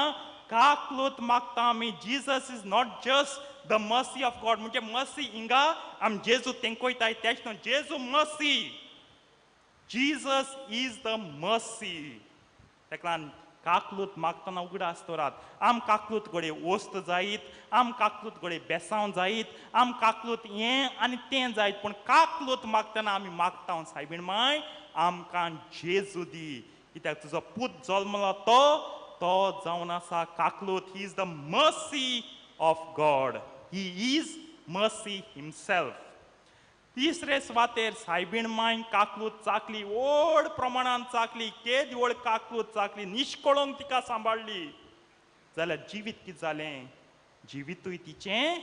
काकूट मागता आमी Jesus is not just the mercy of God म्हणजे मर्सी हिंगा आमी जेजू तेंकोयताय तेच न्हू जेजू mercy Jesus is the mercy तेका लागून काकूट मागतना उगडा आसतोरात आम काकूट घोडे वस्त जायत आम काकूट घोडे बेसांव जायत आम काकूट हें आनी तें जायत पूण काकूट मागतना आमी मागता सायबीण माय आमकां जेजू दी कित्याक तुजो पूत जल्मलो तो जावन आसा काकूट he is the mercy of God he is mercy himself तिसरे सुवातेर सायबीण माय काकूट चाकली व्हड प्रमाणांत चाकली केद व्हड काकूट चाकली निश्कळोंक तिका सांबाळली जाल्यार जिवीत कितें जालें जिवीतूय तिचें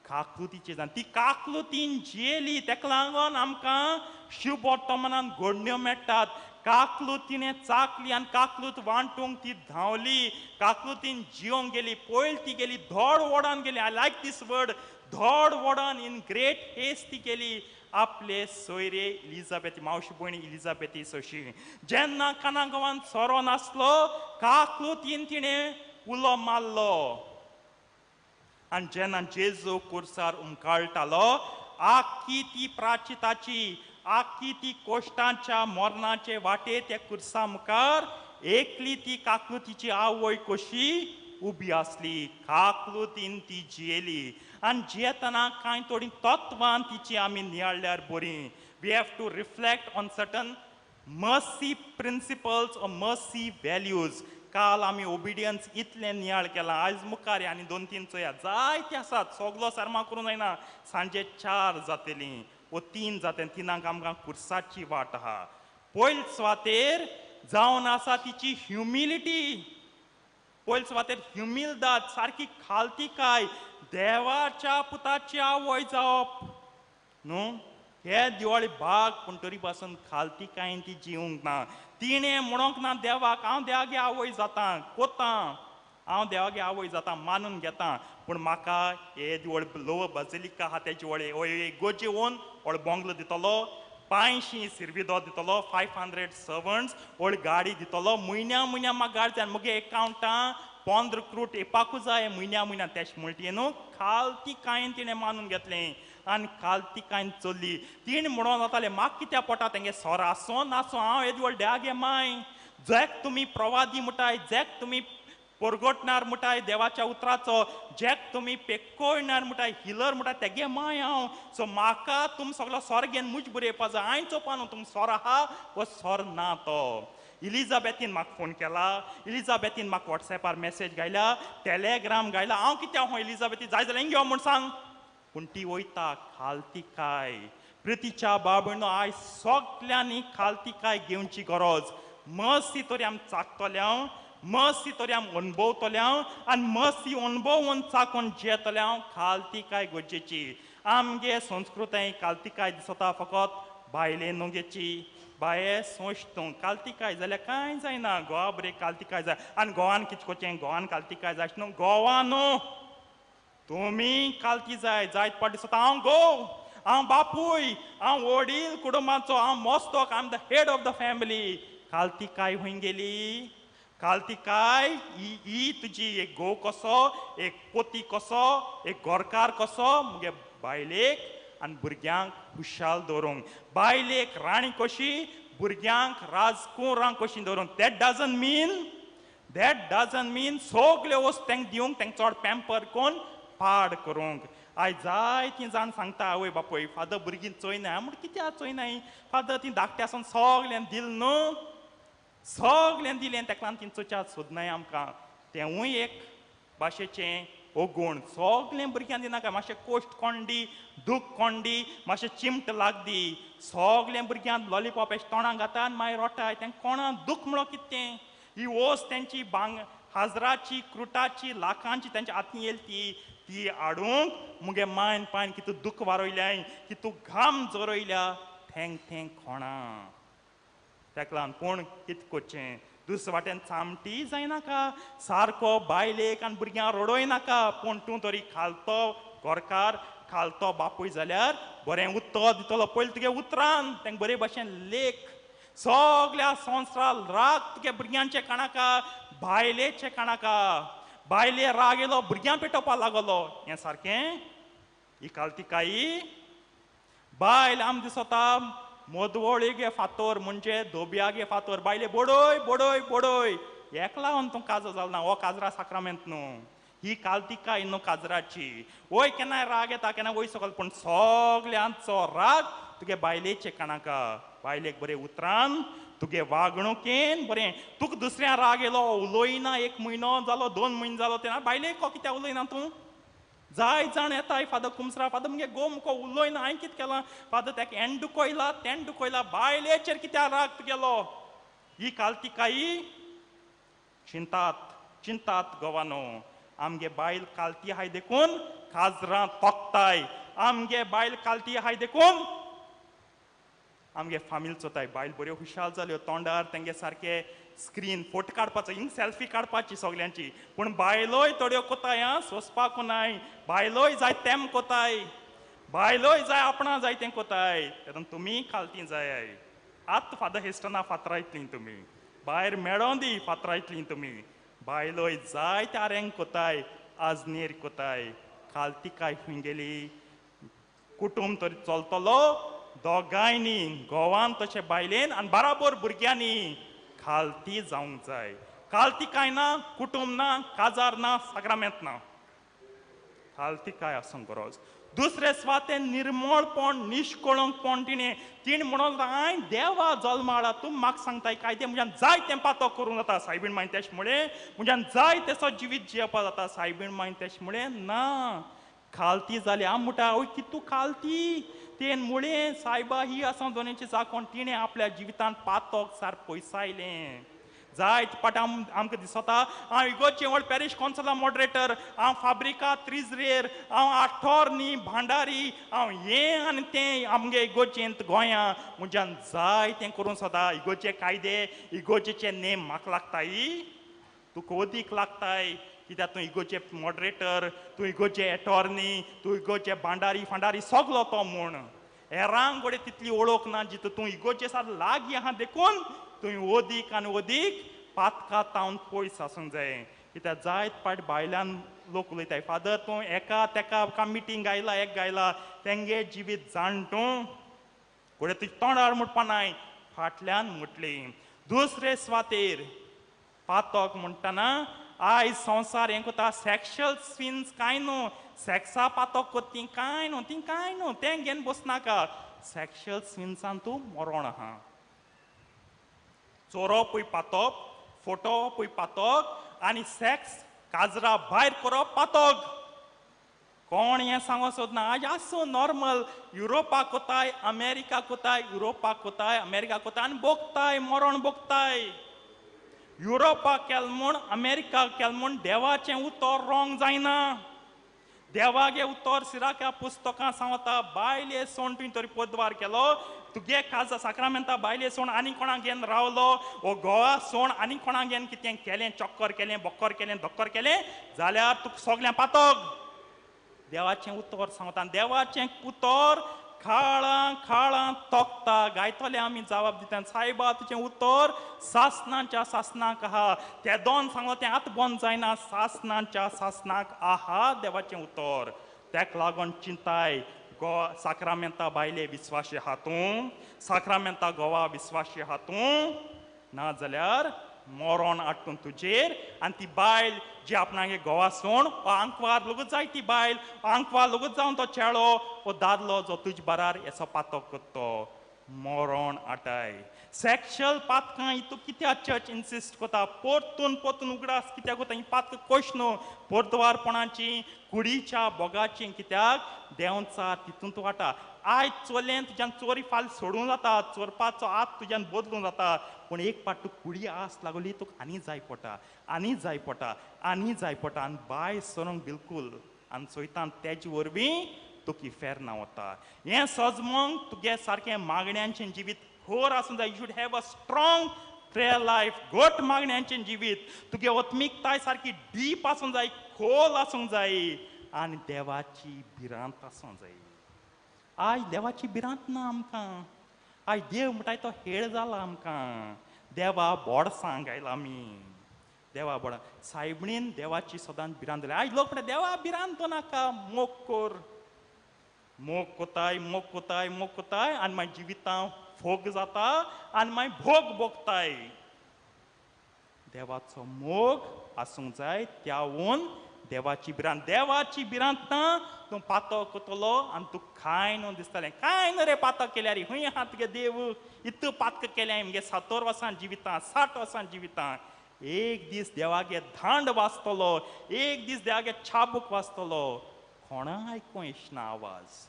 काकूटीचें जालें ती काकूटीन जियेली तेका लागून आमकां शुभ वर्तमानांत घडण्यो मेळटात काकूट तिणें चाकली आनी काकूट वांटूंक ती धांवली काकूटीन जिवंक गेली पयर ती गेली धोड वोडान गेली आय लायक दीस वर्ड धोड वोडान इन ग्रेट हेस्ट ती गेली आपले सोयरे इलिझाबेथ मावशी भयणी इलिझाबेथी सोशी जेन्ना कानागांवांत सोरो नासलो काकूटीन तिणें उलो मारलो आनी जेन्ना जेजू कुर्सार उमकाळटालो आख्खी ती प्राचिताची आख्खी ती कोश्टांच्या मरणाचे वाटे त्या कुर्सा मुखार एकली ती काकूटीची आवय कशी उबी आसली काकूटीन ती जियेली आनी जियेतना कांय थोडी तत्वां तिची आमी नियाळ्यार बरी we have to reflect on certain mercy principles or mercy values काल आमी ओबिडियन्स इतलें नियाळ केलां आयज मुखार आनी 2-3 चोया जायते आसात सगलो सर्मा करूं जायना सांजे 4 जातलीं वो 3 जाते 3 आमकां कुर्साची वाट आहा पयले सुवातेर जावन आसा तिची ह्युमिलिटी पयले सुवातेर ह्युमिलदाद सारकी खालतीकाय देवाच्या पुताची आवय जावप न्हू हे दिवाळी भाग पूण तरी पासून खालतीकायेन ती जिवंक ना तिणें म्हणोंक ना देवाक हांव देवागे आवय जाता कोता हांव देवागे आवय जाता मानून घेता पूण म्हाका हे व्हड लोवर बजिलिका आहा तेजे व्हडे गोजे ओन व्हड बोंगलो दितलो 500 सिरविदो दितलो 500 सर्वंट्स व्हड गाडी दितलो म्हयन्या म्हाका गाडी जाय मुगे एकावंटां 15 क्रूट येवपाकूच जाय म्हयन्या तेश म्हणटी न्हू खालती कांयन तिणें मानून घेतलें आनी काल्तिकायन चल्ली तीन म्हणून जाताले म्हाका कित्या पडटा तेंगे सोर आसो नासो हांव येदी व्हडल्या गे माय जॅक तुमी प्रवादी म्हणटाय जॅक तुमी परगोटणार म्हणटाय देवाच्या उतराचो जॅक तुमी पेक्कोयणार म्हणटाय हिलर म्हणटाय तेगे माय हांव सो म्हाका तुम सगलो सोर घेवन मुज बरयपा जाय हांवें चोपा न्हू तुम सोर आहा वो सोर ना तो इलिझाबेथीन म्हाका फोन केला इलिझाबेथीन म्हाका वॉट्सॅपार मेसेज घायला टॅलेग्राम घायला हांव कित्या हांव इलिझाबेथी जाय जाल्यार हिंग यो म्हूण सांग पूण ती वयता खालतिकाय प्रितीच्या बाबण आयज सगल्यांनी खालतिकाय घेवची गरज मस्ती तरी आमी चाखतले हांव मस्ती तरी आमी अणभवतले हांव आनी मस्ती अणभवून चाखून जेतले हांव खालतिकाय गरजेची आमगे संस्कृताय खालतिकाय दिसता फकत बायले न्हूगेची बाये सोंश तूं काल्तिकाय जाल्यार कांय जायना गोवा बरें काल्तिकाय जाय आनी गोवान कितें कोचें गोवान काल्तिकाय जाय न्हू गोवा न्हू तुमी काल्ती जाय जायत पाट दिसता हांव घोव हांव बापूय हांव वडील कुटुंबाचो हांव मस्तोक I am the head of the family काल्तिकाय हूंय गेली काल्तिकाय ही तुजी एक घोव कसो एक पोती कसो एक गोरकार कसो मुगे बायलेक आनी भुरग्यांक खुशाल दवरूंक बायलेक राणी कशी भुरग्यांक राजकुरांक कशी दवरूंक दॅट डजंट मीन सगळे वस्त तेंक दिवंक तेंक चड पॅम्पर कोन्न पाड करूंक आयज जाय ती जाण सांगता आवय बापूय फादर भुरगीं चोयनाय म्हण कित्याक चोयनाय फादर ती धाकट्यासून सगळ्यांक दिल न्हू सगळ्यांक दिलें तेका लागून ती चोच्या सोदनाय आमकां तेवूय एक भाशेचें ओगूण सगळें भुरग्यांक दिनाका मातशें कोश्ट कोंडी दूख कोंडी मातशें चिमट लागदी सगळें भुरग्यांक लॉलीपॉप अशें तोंडाक घाता आनी मागीर रोटाय तेंक कोणा दूख म्हणो कितें ही वोस तेंची हाजराची क्रुटाची लाखांची तेंच्या हातीन येयली ती हाडूंक मुगे मायन पायन कितू दूख वारोयल्याय कितू घाम जोरोयल्या थँक कोणा तेका लागून पूण कितें कोचें दुसरे वाटेन चामटी जायनाका सारको बायलेक आनी भुरग्यांक रडोय नाका पूण तूं तरी खालतो गोरकार खालतो बापूय जाल्यार बरें उत्तर दितलो पयलीं तुगे उतरान तेंक बरे भशेन लेख सगळ्या संवसाराल राग तुगे भुरग्यांचे काणाका बायलेचे काणाका बायले राग येयलो भुरग्यां पेटोवपाक लागलो हें सारकें ही काल्तिकायी बायल आमी दिसता मोदवळीगे फातोर म्हणजे धोबयागे फातोर बायले बोडोय बोडोय बोडोय हेका लागून तूं काजर जालो ना हो काजरा साक्रामेंत न्हू ही काल्तिकाय न्हू काजराची वय केन्नाय राग येता केन्ना वय सकल पूण सगल्यांचो राग तुगे बायलेचे काणाका बायलेक बरें उतरान तुगे वागणुकेन बरें तुका दुसऱ्या राग येयलो उलोयना 1 म्हयनो जालो 2 म्हयने जालो तेन्ना बायलेक कित्याक उलयना तूं जाय जाण येताय फादर कुमसरा फादर मुगे गो मुको उलोयना हांवें कितें केलां फादर तेका हें दुखयला तें दुखयला बायलेचेर कित्याक राग तुगेलो ही काल्तिकायी चिंतात गोवानो आमगे बायल काल्ती आहाय देखून काजरां तोखताय आमगे बायल काल्ती आहाय देखून आमगे फामील चोताय बायल बऱ्यो हुशाल जाल्यो तोंडार तेंगे सारके स्क्रीन फोटो काडपाचो हिंग सेल्फी काडपाची सगल्यांची पूण बायलोय थोड्यो कोताय आं सोंसपाक नाय बायलोय जाय तेम कोताय बायलोय जाय आपणा जाय तें कोताय तेन्ना तुमी काल्ती जाय आत फादर हेस्टना फातरायतलीं तुमी भायर मेळोन दी फातरायतलीं तुमी बायलोय जाय त्या रेंग कोताय आजनेर कोताय काल्तिकाय खंय गेली कुटुंब तरी चलतलो दोगांयनी गोवान तशें बायलेन आनी बाराबर भुरग्यांनी खालती जावंक जाय काल्तिकाय ना कुटुंब ना काजार ना साक्रामेंत ना काल्तिकाय आसूंक गरज दुसरे स्वातेन निर्मळपण निश्कळंकपण तिणें म्हणून हांवें देवा जल्मा हाडा तूं म्हाका सांगताय कायदे म्हज्यान जाय तें पातो करूं जाता सायबीण मागीर तेश मुळे म्हज्यान जाय तेसो जिवीत जियेवपा जाता सायबीण मागीर तेश मुळे ना खालती जाली हांव म्हणटा ओय कितू खालती तेन मुळे सायबा ही आसा दोनीची चाकोन तिणें आपल्या जिवितांत पातोक सार पयसायलें जाय पाट आमकां दिसता हांव इगोर्जे व्हड पॅरीश कौन्सिला मॉडरेटर हांव फाब्रिका त्रिजरेर हांव आठोर्नी भांडारी हांव हें आनी तें आमगे इगोर्जेंत गोंयां म्हज्यान जाय तें करूं सोदा इगोर्जे कायदे इगोर्जेचे नेम म्हाका लागताय तुका ओदीक लागताय कित्याक तूं इगोर्जे मॉडरेटर तूं इगोर्जे एटॉर्नी तूं इगोर्जे भांडारी फांडारी सगलो तो म्हूण हेरांक गोडे तितली वळख ना जितू तूं इगोर्जे सार लागीं आहा देखून तुवें ओदीक आनी ओदीक पातकां तावन पयस आसूंक जाय कित्याक जायत पाट बायलान लोक उलयताय फादर तूं एका तेका मिटींग गायला एक गायला तेंगे जिवीत जाणटू घोडे तुजे तोंडार म्हणपानाय फाटल्यान म्हटली दुसरे स्वातेर पातोक म्हणटना आयज संवसार हें कोता सॅक्शुअल सिन्स कांय न्हू सॅक्सा पातोक कोत्ती कांय न्हू तें घेवन बसनाका सॅक्शुअल सिन्सान तूं मरोण आहा चोरोपूय पातोप फोटोवपूय पातोक आनी सॅक्स काजरा भायर करप पातोक कोण हें सांगो सोदना आज आसूं नॉर्मल युरोपाक कोताय अमेरिका कोताय युरोपाक कोताय अमेरिका कोताय आनी बोगताय मरोण बोगताय युरोपाक केल म्हूण अमेरिकाक केल म्हूण देवाचें उतर रॉंग जायना देवागे उतर सिराक्या पुस्तकां सांगता बायले सोण तुवें तरी पदवार केलो तुगे काजा साक्रामेंता बायले सोण आनी कोणाक घेवन रावलो वो गोवा सोण आनी कोणाक घेवन कितें केलें चक्कर केलें बक्कर केलें धक्कर केलें जाल्यार तुका सगळ्यां पातोक देवाचें उतर सांगता देवाचें उतर खाळां खाळां तोखता गायतले आमी जबाब दिता सायबा तुजें उतर सासणाच्या सासणाक आहा ते दोन सांगलो तें आतां बंद जायना सासणाच्या सासणाक आहा देवाचें उतर तेका लागून चिंताय साक्रामेंता बायले विस्वाशी आहा तूं साक्रामेंता गोवा विस्वाशी आहा तूं ना जाल्यार मरोण हाडटून तुजेर आनी ती बायल जी आपणागे गोवा सोण आंकवार लगूच जाय ती बायल आंकवार लगूच जावन तो चेडो वो दादलो जो तुजे बारार येसो पातोक करतो मरोण आटाय सॅक्शुअल पातकां हितू कित्याक चर्च इन्सिस्ट कोता परतून उगडास कित्याक कोता ही पातकां कश न्हू परतवारपणाची कुडीच्या बोगाची कित्याक देंवचार तितून तूं वाटा आयज चोरलें तुज्यान चोरी फाल सोडूं जाता चोरपाचो हात तुज्यान बदलूं जाता पूण एक पाट तूं कुडी आस लागली तुका आनी जाय पडटा आनी जाय पडटा आनी बाय सरोंक बिलकूल आनी चोयतान तेजे वरवीं तुका फेरना वता हें सजमोंग तुगे सारकें मागण्यांचें जिवीत खोर आसूं जाय you should have a strong prayer life घट मागण्यांचें जिवीत तुगे ओत्मिकताय सारकी डीप आसूंक जाय खोल आसूंक जाय आनी देवाची भिरांत आसूंक जाय आयज देवाची भिरांत ना आमकां आयज देव म्हणटाय तो हेळ जाला आमकां देवा बोडसां गायला आमी देवा बोडा सायबणीन देवाची सदांच भिरांत जाली आयज लोक म्हणटा देवा भिरांत नाका मोग कोर मोग कोताय आनी मागीर जिवितां फोग जाता आनी मागीर भोग भोगताय देवाचो मोग आसूंक जाय त्याहून देवाची भिरांत ना तूं पातो कोतलो आनी तूं कांय न्हू दिसतालें कांय न्हू रे पातो केल्यार हूंय आहा तुगे देव इतू पातक केलें मुगे 70 वर्सां जिवितां 60 वर्सां जिवितां एक दीस देवागे धांड वाजतलो एक दीस देवागे छाबूक वाजतलो कोणा आयकूं येशना आवाज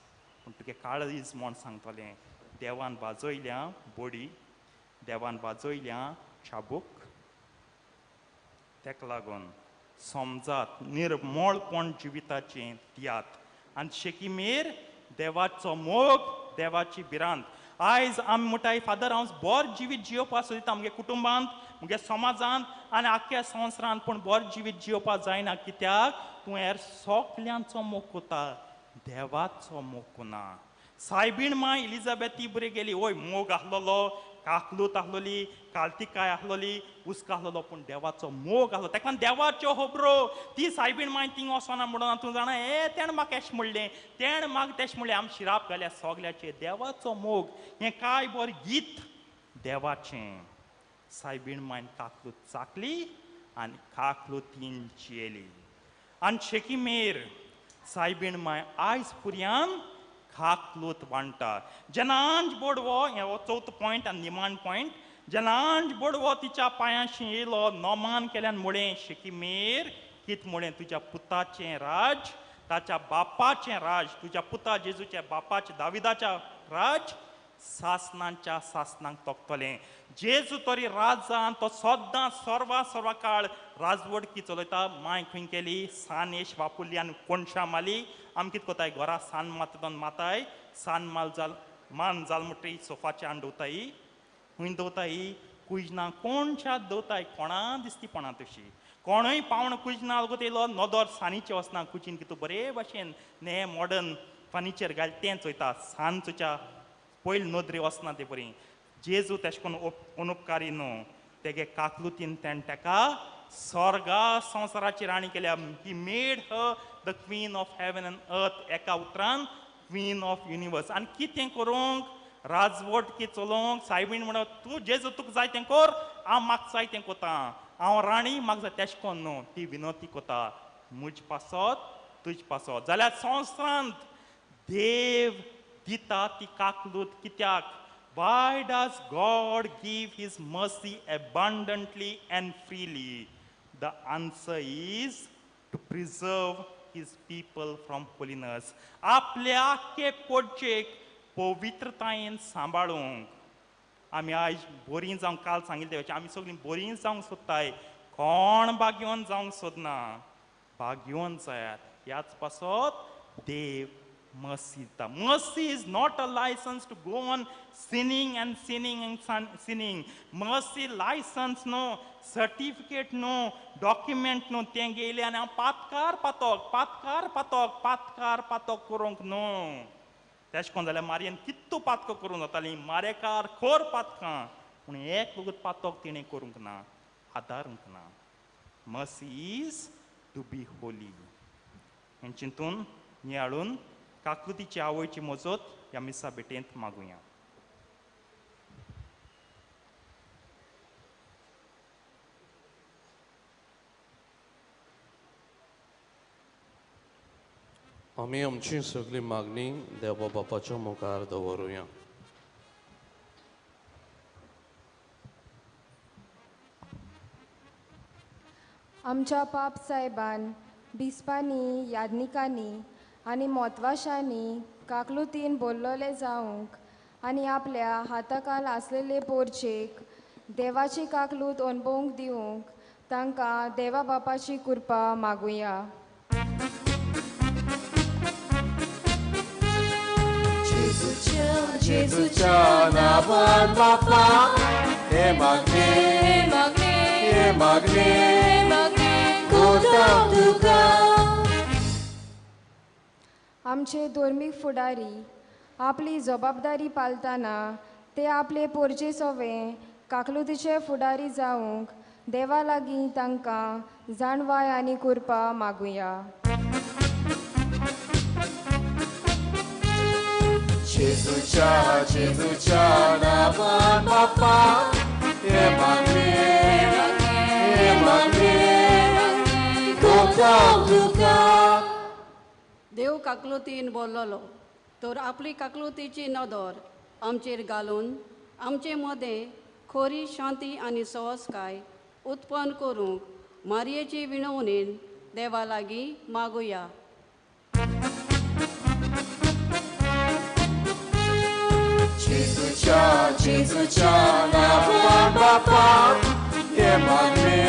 पूण तुगे काळीज म्हूण सांगतलें देवान वाजयल्या बोडी देवान वाजयल्या छाबूक तेका लागून समजात निर्मळपण जिविताचें दियात आनी शेकीमेर देवाचो मोग देवाची भिरांत आयज आमी म्हणटाय फादर हांव बरो जिवीत जियोवपा सोदिता आमगे कुटुंबांत मुगे समाजांत आनी आख्या संवसारांत पूण बरो जिवीत जियोवपा जायना कित्याक तूं हेर सोगल्यांचो मोग कोता देवाचो मोग कोना सायबीण माय इलिझाबेथी बरी गेली वय मोग आसलोलो काकलूत आसलोली काल्तिकाय आसलोली उस्क आसलोलो पूण देवाचो मोग आसलो तेका देवाच्यो खबरो ती सायबीण माय थिंग वचना म्हणून तूं जाणा तेणें म्हाका एशें म्हणलें तेणें म्हाका तेशें म्हणलें आमी शिराप घाल्या सोगल्याचेर देवाचो मोग हें काय बरें गीत देवाचें सायबीण मायन काकलूत चाकली आनी काकलुतीन जियेली आनी शेकीमेर सायबीण माय आयज पुर्यान काकलूत वांटा जेन्नाच बोडवो हो चवथो पॉयंट आनी निमाण पॉयंट जेन्नाच बोडवो तिच्या पांयाशी येयलो नोमान केल्यान मुळें शेकीमेर कित मुळें तुज्या पुताचें राज ताच्या बापाचें राज तुज्या पुता जेजूच्या बापाचें दाविदाच्या राज सासणांच्या सासणांक तोखतलें जेजू तरी राजान तो सद्दां सर्वा काळ राजवडकी चलयता माय खंय केली सानेश वापुरली आनी कोणशां माली आमी कितें कोताय घरा सान मातून माताय सान माल जाल मान जाल म्हणटी सोफाच्या आड दवताय खंय दवताय कुयजनां कोणशा दवताय कोणा दिसती कोणा तशी कोणूय पावण कुयजना लगूत येयलो नोदोर सानीचें वचना कुचीन कितू बरे भाशेन ने मॉडर्न फर्निचर घाल तें चोयता सांजच्या पयलीं नोदरी वचना ते बरी जेजू तेश कोन्न अनुपकारी न्हू तेगे काकलुतीन तेणें तेका स्वर्गा संवसाराची राणी केल्या. He made her the queen of heaven and earth. एका उतरान क्वीन ऑफ युनिवर्स. आनी कितें करूंक, राजवट की चलोवंक सायबीण म्हणून तूं जेजू तुका जाय तें कर, हांव म्हाका जाय तें कोता. हांव राणी, म्हाका जाय तेश कोन्न न्हू. ती विनोती कोता, म्हज पासत तुज पासत. जाल्यार संवसारांत देव दिता ती काकलूत कित्याक? Why does God give his mercy abundantly and freely? The answer is to preserve his people from holiness. आपल्या आख्खे पोटचेक पवित्रतायेन सांबाळूंक. आमी आयज बोरीं जावंक, काल सांगिल्ले तशें आमी सगळीं बोरीं जावंक सोदताय, कोण भाग्यवान जावंक सोदना. भाग्यवान जायात. ह्याच पासत देव mercy. The mercy is not a license to go on sinning and sinning and sinning. Mercy license no, certificate no, document no. तें गेले आनी हांव पातकार करूंक न्हू. तेश कोन्न जाल्यार मारयेन कितू पातकां करूंक जातालीं. मारेकार खोर पातकां, पूण एक वगत पातक तिणें करूंक ना, आदारूंक ना. Mercy is to be holy. हें चिंतून नियाळून काकलुतीची आवयची मजत ह्या मिसा भेटेंत मागुया. आमी आमची सगळी मागणी देवा बापाच्या मुखार दवरुया. आमच्या पाप साहेबान बिस्पांनी, यादनिकांनी आनी मोतवाशांनी काकलुतीन बोल्लोले जावंक आनी आपल्या हाताकाल आसलेले पोरचेक देवाची काकलूत अणभवूंक दिवंक तांकां देवा बापाची कृपा मागुया. जेजूच्या नांवान बापा हे मागणे कोतां तुका. आमचे धर्मीक फुडारी आपली जबाबदारी पालतना ते आपले पोरचे सोवे काकलुतीचे फुडारी जावंक देवा लागीं तांकां जाणवाय आनी कृपा मागुया. जेजूच्या नांवान बापा हे मागणे कोतां तुका. देव काकलुतीन बोल्लोलो तर आपली काकलुतीची नदर आमचेर घालून आमचे मदें खोरी शांती आनी संस्काय उत्पन्न करूंक मारयेची विणवणेन देवा लागीं मागुया. जेजूच्या नांवान बापा हे मागणे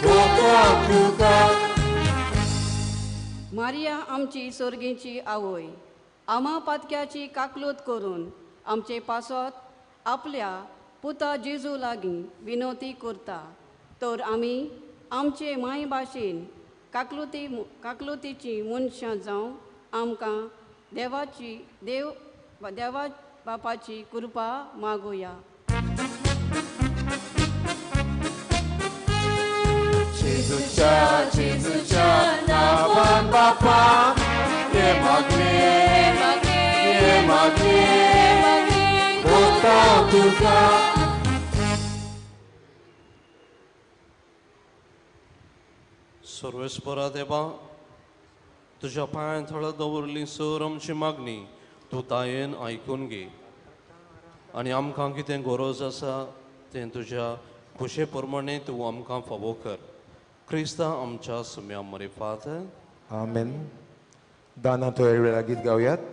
कोतां तुका. मारिया आमची सोर्गीची आवय आमा पातक्याची काकलूत करून आमचे पासत आपल्या पुता जेजू लागीं विनोती करता तर आमी आमचे माय भाशेन काकलुतीची मनशां जावं आमकां देवा बापाची कृपा मागुया. जेजूच्या नांवान बापा हे मागणे कोतां तुका. सर्वेस्परा देवा, तुझ्या पांयां थळां दवरली सर आमची मागणी तूं तायेन आयकून घे आनी आमकां कितें गरज आसा तें तुज्या खुशे प्रमाणे तूं आमकां फावो कर. क्रिस्ता आमच्या सुम्या मरे फादर. आमेन. दाना तो वेळा गीत गावयात.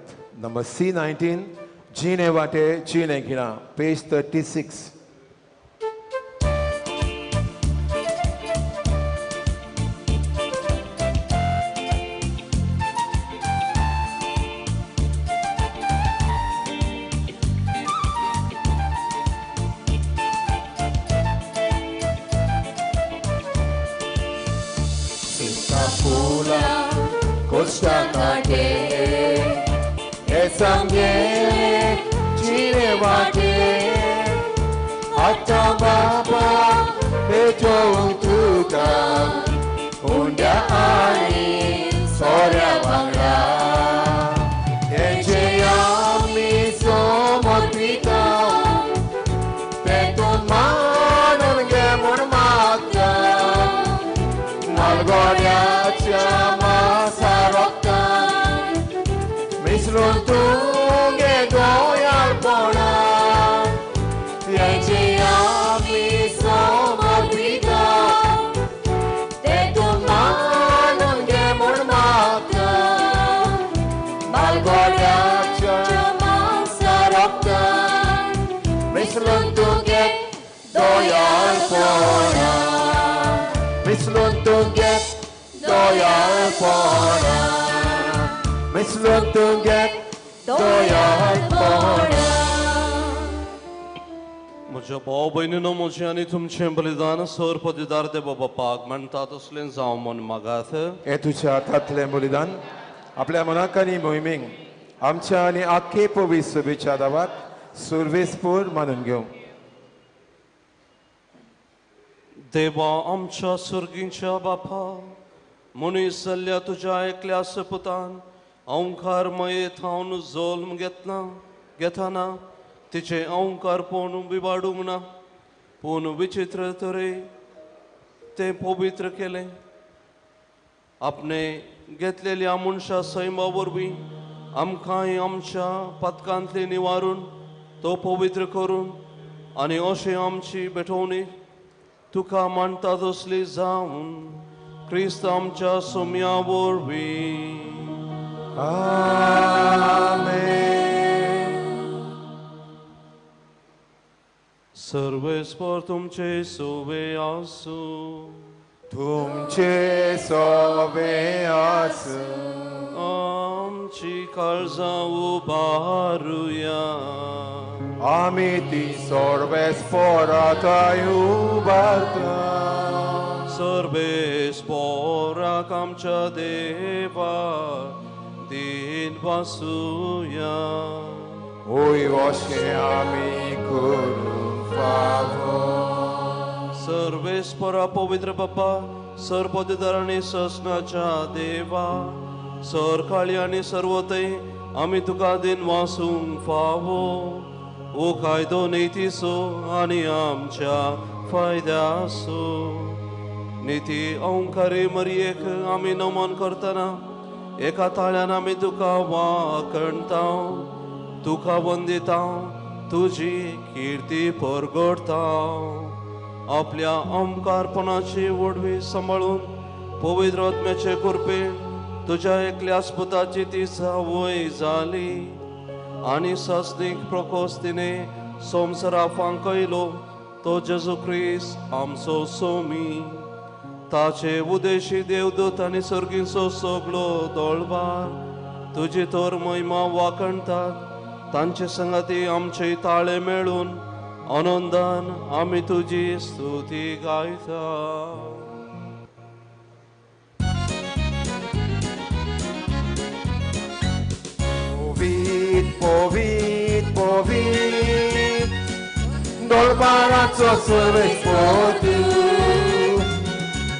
नंबर C19 जीने वाटे जीने घिणा, page 36. Costa Cate, Esangele, Chile Wate, आतां बापा बेचोवंक तुका हुंड्या आनी सोऱ्या वांगडा हेचे आमी समर्पिता तेतून मानून घे म्हूण मागता मालगोड्याच्या मासा रोगतान मिसळून तुगे गोंयाळपणा हेचे आमी समर्पिता तेतून मानून घे म्हूण मागता मालगोड्याच्या मासा रोगतान मिसळून तुगे दोयाळपणा मिसळून तुगे दोयाळपणा मिसळून तुगे दोयाळपणा म्हज्या भाव भयणीनो म्हजें आनी तुमचें बलिदान सर पदवीदार देवा बापाक म्हणटा तसलें जावं म्हूण मागात. हे तुझ्या हातांतलें बलिदान आपल्या मनाक आनी मोहिमेक आमच्या आनी आख्खे पवित्र सभेच्या दावाक सुरवेस्पूर मानून घेवं. देवा आमच्या सुर्गीच्या बापा मनीस जाल्ल्या तुज्या एकल्या सपुतान अवंकार मयेत हांव जल्म घेतना तिचे अवंकार पोवन बिबाडूंक ना पूण विचित्र तरे ते पवित्र केले. आपणे घेतलेल्या मनशा सैमा वरवीं आमकांय आमच्या पथकांतली निवारून तो पवित्र करून आनी अशें आमची भेटवणी तुका मानता तसली जावन क्रिस्त आमच्या सोम्या वरवीं. आमेन. सर्वेस्पर तुमचे सोवे आसूं तुमचे सोवे आसूं आमची काळजां उबारुया आमी ती सर्वेस्पराकाय उबारता. सर्वेस्पराक आमच्या देवा दिन वासुया ओय अशें आमी करूंक फावो. सर्वेस्परा पवित्र बापा सर पदवीदार आनी ससनाच्या देवा सर काळी आनी सर्वतय आमी तुका दिन वासूंक फावो. ओ कायदो नेतीसो आनी आमच्या फायद्यासो निती अवंकारी मरयेक आमी नमन करतना एका ताळ्यान आमी तुका वाकणता तुका वंदिता तुजी कीर्ती परगडता. आपल्या अमकारपणाची वडवी सांबाळून पवित्र आत्म्याचे कृपेन तुज्या एकल्या पुताची ती सावय जाली आनी सस्नीक प्रकोस तिने संवसारांक कयलो तो जेजू क्रिस्त आमचो सोमी. ताचे उदेशी देवदूत आनी सर्गीचो सगळो दळबार तुजी तर महिमा वाकणतात. तांचे संगती आमचे ताळे मेळून आनंदान आमी तुजी स्तुती गायता. पोवीत पोवीत पोवीत दळबाराचो सर्वेस्पर तूं.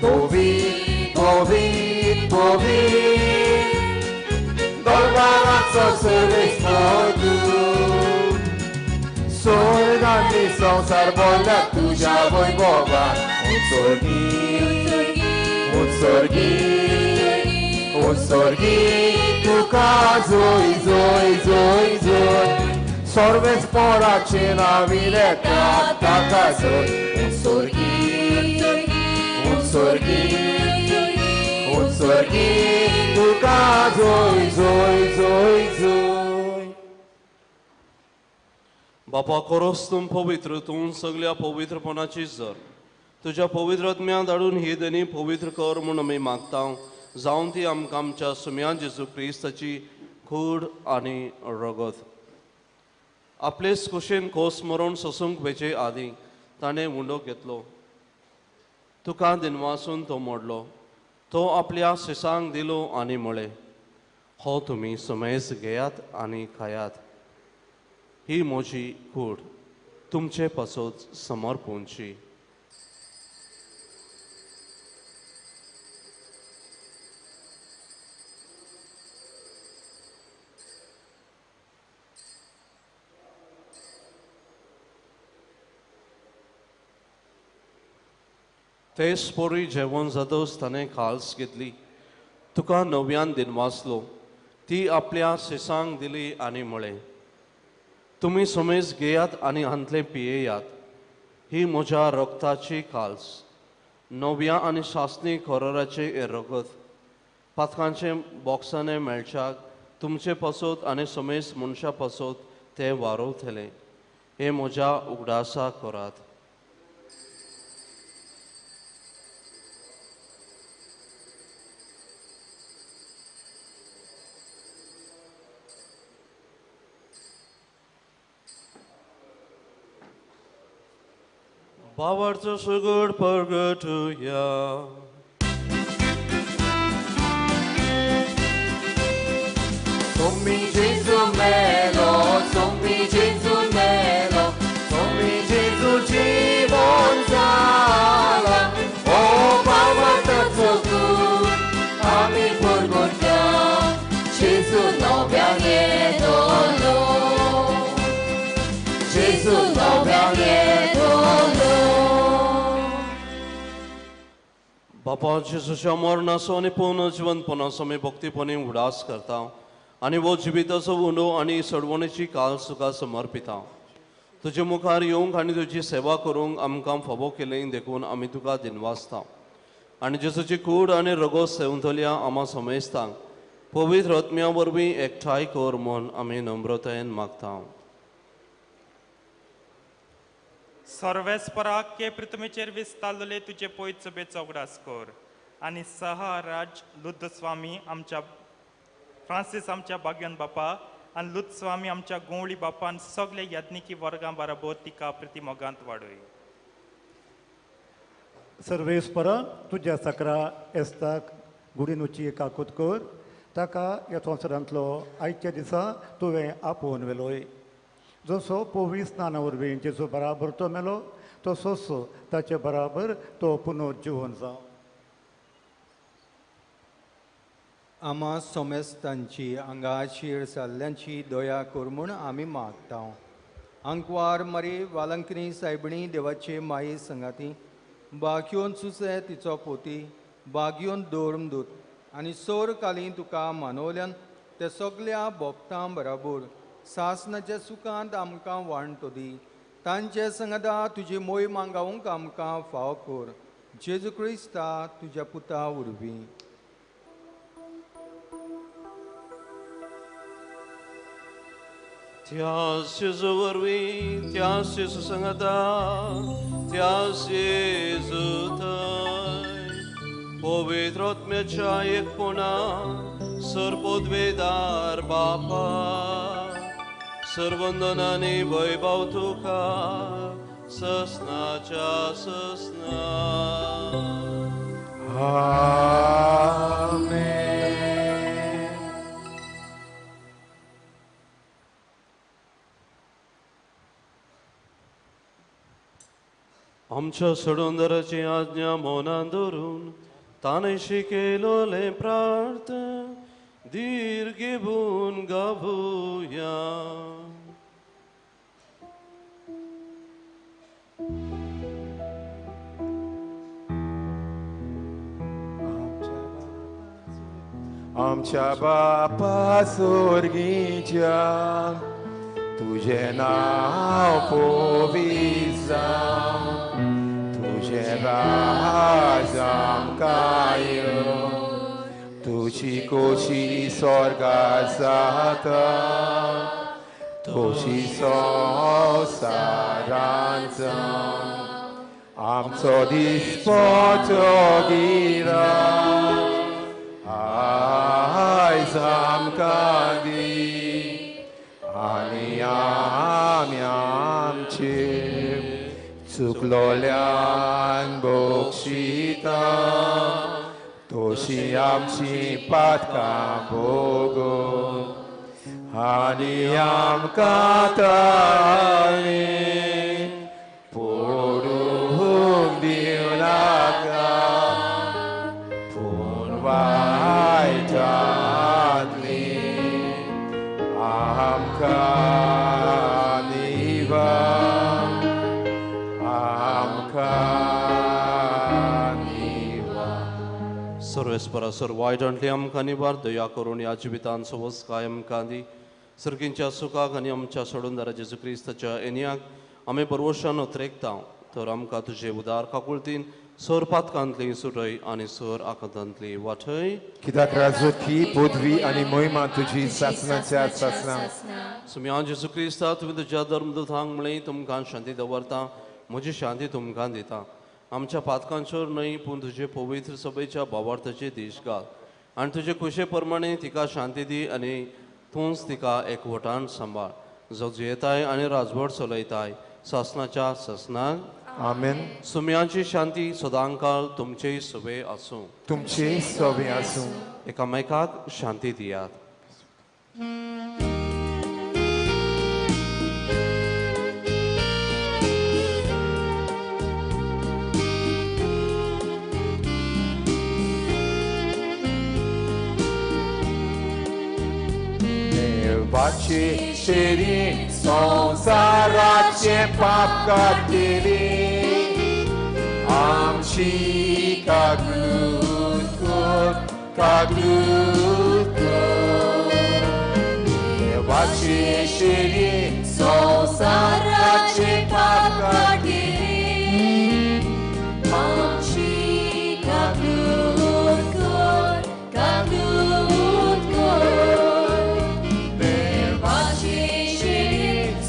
पोवीत पोवीत पोवीत दळबाराचो सर्वेस्पर तूं. स्वर्ग आनी संवसार भरला तुज्या वैभवान उत्सर्गीत उत्सर्गीत उत्सर्गीत तुका जोय जोय जोय जोय. सर्वेस्पराचे नाविले ताका जोय. उत्सर्गीत उत्सर्गीत उत्सर्गीत तुका जोय जोय जोय जोय. बापा खरोच तूं पवित्र तूं सगळ्या पवित्रपणाची जर तुज्या पवित्र आत्म्या धाडून ही देणी पवित्र कर म्हूण आमी मागता. जावन ती आमकां आमच्या सुम्या जेजू क्रिस्ताची कूड आनी रगत. आपलेच कुशीन खोस मरोवन सोसूंक वेचे आदीं ताणें उंडो घेतलो. तुका दिनवासून तो मोडलो. तो आपल्या शिसांक दिलो आनी म्हळें हो तुमी सुमेज घेयात आनी खायात. ही म्हजी कूड. तुमचे पासोत समोर पोवची. तेच पोरी जेवण जातच ताणें खाल्स घेतली. तुका नव्यान दिनवासलो. ती आपल्या शिसांक दिली आनी म्हळें, तुमी समेज घेयात आनी हांतले पियेयात. ही म्हज्या रक्ताची खाल्स, नव्या आनी शासनी खोराराचे हे रगत. पातकांचे बॉक्साने मेळच्याक तुमचे पासोत आनी समेज मनशा पासोत ते वारोवतले. हे म्हज्या उगडासा करात. Bawarca sugur purgatoria. Sommi Gesù melo, sommi Gesù melo, sommi Gesù জীবন জালা. ও বাবাটা চকুর আমি পর্বতাম, Gesù নব্যাঙে দোলো, Gesù নব্যাঙে দোলো. बापा जेजूच्या मरणाचो आनी पूर्ण जिवनपणाचो आमी भक्तीपणी उडास करता आनी वो जिविताचो उंडो आनी सडवणेची काल सुका समर्पिता. तुजे मुखार येवंक आनी तुजी सेवा करूंक आमकां फावो केलें देखून आमी तुका दिनवासता. आनी जेजूची कूड आनी रगत सेवंतल्या आमा समेस्तांक पवित्र आत्म्या वरवीं एकठांय कर म्हूण आमी नम्रतायेन मागता. सर्वेस्पराक के पृथ्वीचेर विस्तारलेले तुजे पयत सभेचो उगडास कर आनी सहाराज लुद्ध स्वामी आमच्या फ्रांसीस आमच्या भाग्यन बापा आनी लुद्ध स्वामी आमच्या गोवळी बापान सगळे यज्ञिकी वर्गां बरोबर तिका प्रतिमोगांत वाडय. सर्वेस्परा तुज्या सकरा एस्ताक गुडीनुची काकूत कर. ताका ह्या संवसारांतलो आयच्या दिसा तुवें आपोवन वेलोय. जसो पोवी स्नाना वरवीं जेजू बराबर तो मेलो तसोच ताचे बराबर तो पुनर्जीवन जावं. आमा सोमेस्तांची आंगाचेर जाल्ल्यांची दया कर म्हूण आमी मागता. आंकवार मरी वालंकनी सायबणी देवाचे माये संगाती बाग्योन सुसे तिचो पोती बाग्योन दोरमदूत आनी सोर काली तुका मानवल्यान ते सगल्या भोगतां बराबर सासनाच्या सुखांत आमकां वांटो दी. तांचे संगदा तुजी मोय मागावंक आमकां फाव कर. जेजू क्रिस्ता तुज्या पुता उरवीं. त्याच जेजू वरवीं त्याच जेजू संगता त्याच जेजू थंय पवित्र आत्म्याच्या एकपणा सर्वोद्वेदार बापा सर्वंदनानी वैभव तुका ससनाच्या ससना. आमेन. आमच्या सडोंदराची आज्ञा मौनान धरून ताणें शिकयलोलें प्रार्थन धीर घेवन गावुया. आमच्या बापा स्वर्गीच्या तुझें नांव पवित्र जावं. तुझें राज आमकां येवं. तुझी कोशी स्वर्गांत जाता तशी संवसारांत जावं. आमचो दिसपतो गिराय आयज आमकां दी आनी आमी आमचेर चुकलोल्यांक बक्षिता तोशी आमची पातकां भोगून आनी आमकां ताळी परसर वायट अंटली आमकां निबार दया करून ह्या जिवितांत सवस कायम कांदी सर्गींच्या सुखाक आनी आमच्या सोडूनदारा जेजू क्रिस्ताच्या येण्याक आमी परवशान उतरेकता तर आमकां तुजे उदार काकुळतीन सर पातकांतली सुटय आनी सर आकांतांतली वाटय कित्याक राजवटी पदवी आनी महिमा तुजी सासणाच्या सासना सुम्या जेजू क्रिस्ता तुमी तुज्या धर्मदूतांक म्हळें तुमकां शांती दवरता म्हजी शांती तुमकां दिता आमच्या पातकांचेर न्हय पूण तुजे पवित्र सभेच्या भावार्थाचे दीश घाल आनी तुजे कुशे प्रमाणे तिका शांती दी आनी तूंच तिका एकवटान सांबाळ जो जियेताय आनी राजवट चलयताय सासणाच्या सासनाक आमेन सुम्यांची शांती सदांकाळ तुमचे सवे आसूं तुमचे सवे आसूं एकामेकाक शांती दियात देवाचे शेरी संसाराचे पाप काटिली आमची कागूद कर देवाचे शेरी संसाराचे पाप काटिली आमची कागूद कर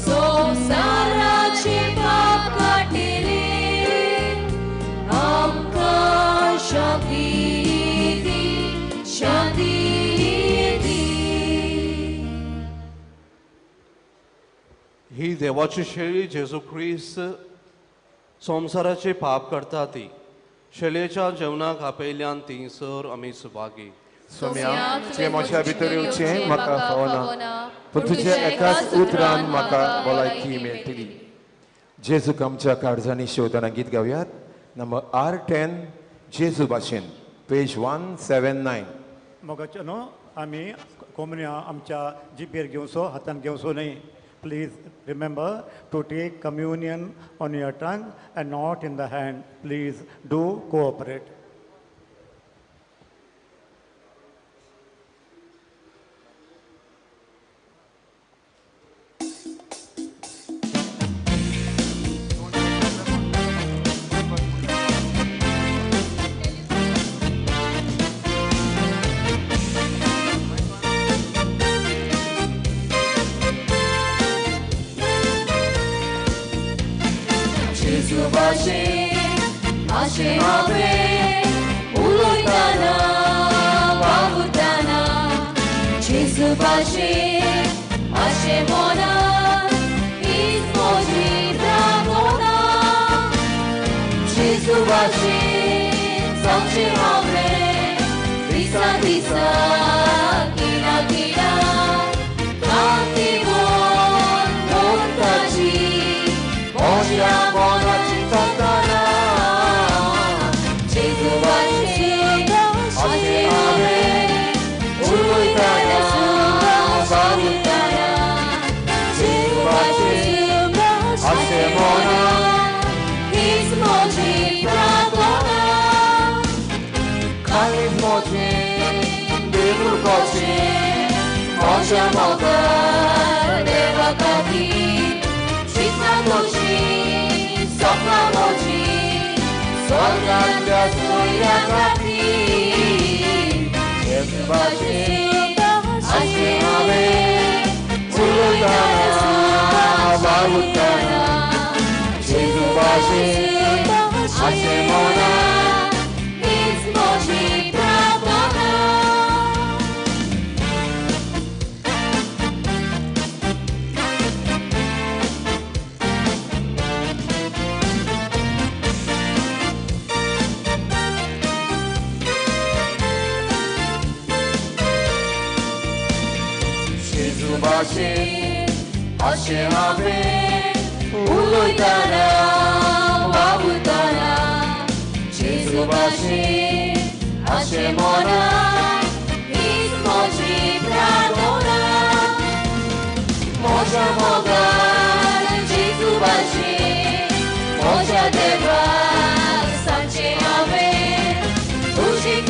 संसाराचे पाप काटिले आमकां शांती दी ही देवाची शेळी जेजू ख्रिस्त संसाराचे पाप करता ती शेळयेच्या जेवणाक आपयल्यान ती सर आमी सुभागी सोम्या तुवें म्हज्या भितर येवचें म्हाका फावना पूण तुज्या एकाच उतरान म्हाका भलायकी मेळटली जेजूक आमच्या काळजांनी शेवताना गीत गावयात नंबर R10 जेजू भाशेन पेज 179 मोगाचे न्हू आमी कोमण्या आमच्या जिपेर घेवचो हातान घेवचो न्ही please remember to take communion on your tongue and not in the hand please do cooperate 아시 앞에 울어있다나 와우다나 예수 바시 아시 모나 이스모지 다고나 예수 바시 성시 앞에 리사 기나 강티몬 못다지 모시라 모나지 탔다나 Może mogę dewakati Świetna noci, sopna noci Sorgan dla swoja kati Jezu baczy, asie ave Ulutana, walutana Jezu baczy, asie mona Nic moci prawdona 아시 앞에 울어있다나 와우다나 예수 바시 아시 모나 이스모지 프라도나 모자 모가 예수 바시 모자 대박 산치 앞에 구시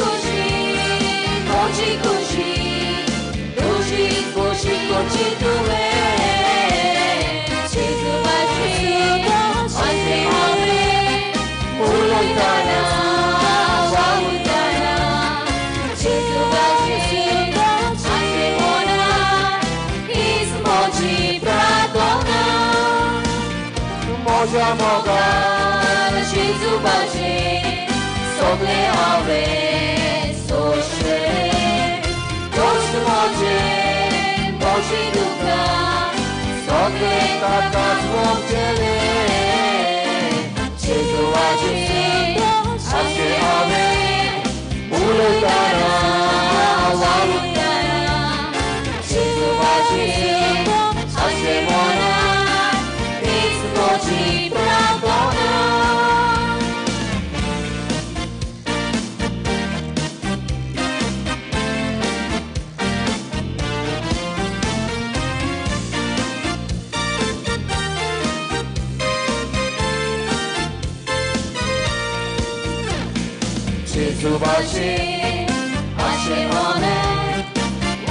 모자 모가 예수 바시 속내 아베 소시 도시 모지 모시 누가 속내 가까스 목제네 예수 바시 아시 아베 물을 따라 왕을 따라 예수 바시 아시 모나 Moji Prabona Jesu bashi Hashemone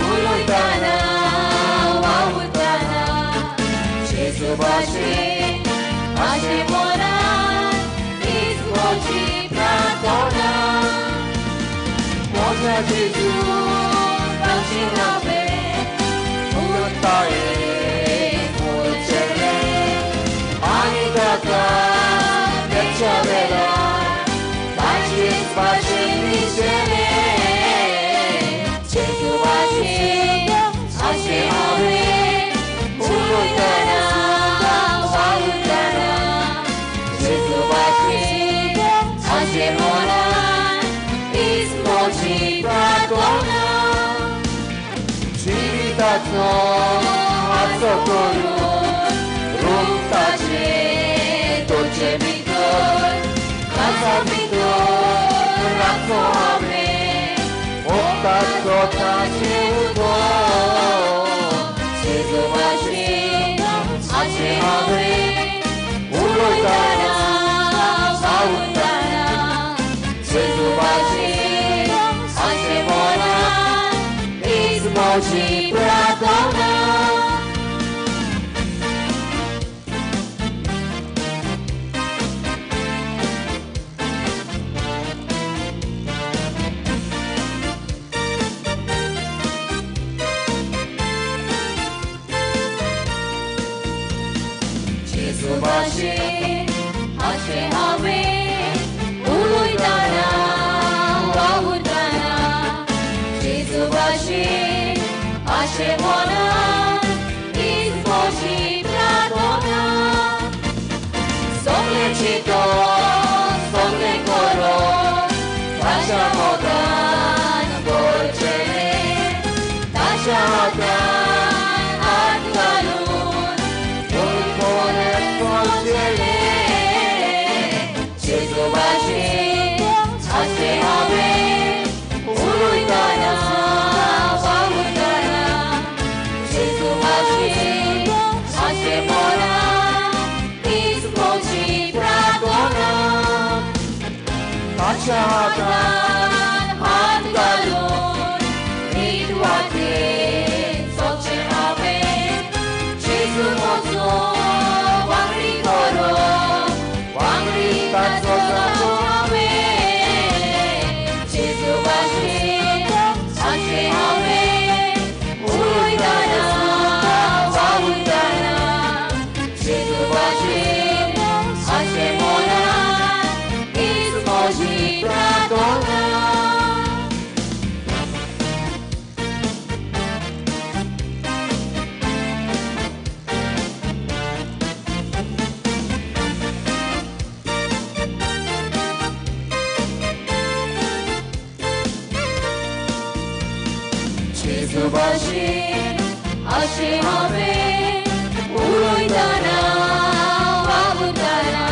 Ulutana Wawutana Jesu bashi Hashemona Moji Prabona Moja Jesu Bashinabe Ulutae Mulchele Anidaka Nechavela Bashis Bashinishele Jesu Bashi Hashemabe Ulutana Wawutana Jesu Bashi Hashemona Moji Prabona Chivitato Atsokoru Rumtache Dolce Vitor Casa Vitor Razzo Ame Ottato Tache Ugo Jesu Bashi Hashemone Ulutana Wawutana Jesu Bashi Hashemona Moji Prabona Jesu Bashi Hashemone Ulutana Wawutana Jesu Bashi Hashemona Moji Prabona Sogle Chito Sogle Koro Tasha Mogan Dolcele Tasha Mogan Adgalun Dolcele Dolcele Jesu Bashi Hashemone Ulutana Wawutana Jesu Bashi Hashemona Moji Prabona Tashagan Adgalun Ridwate Soche Ame Jesu Mozo Wangri Koro Wangri Tatso Tatso Ame Jesu Bashi Hashemone Ulutana Wawutana Jesu Bashi Hashemona Moji Prabona Jesu Bashi Hashemone Ulutana Wawutana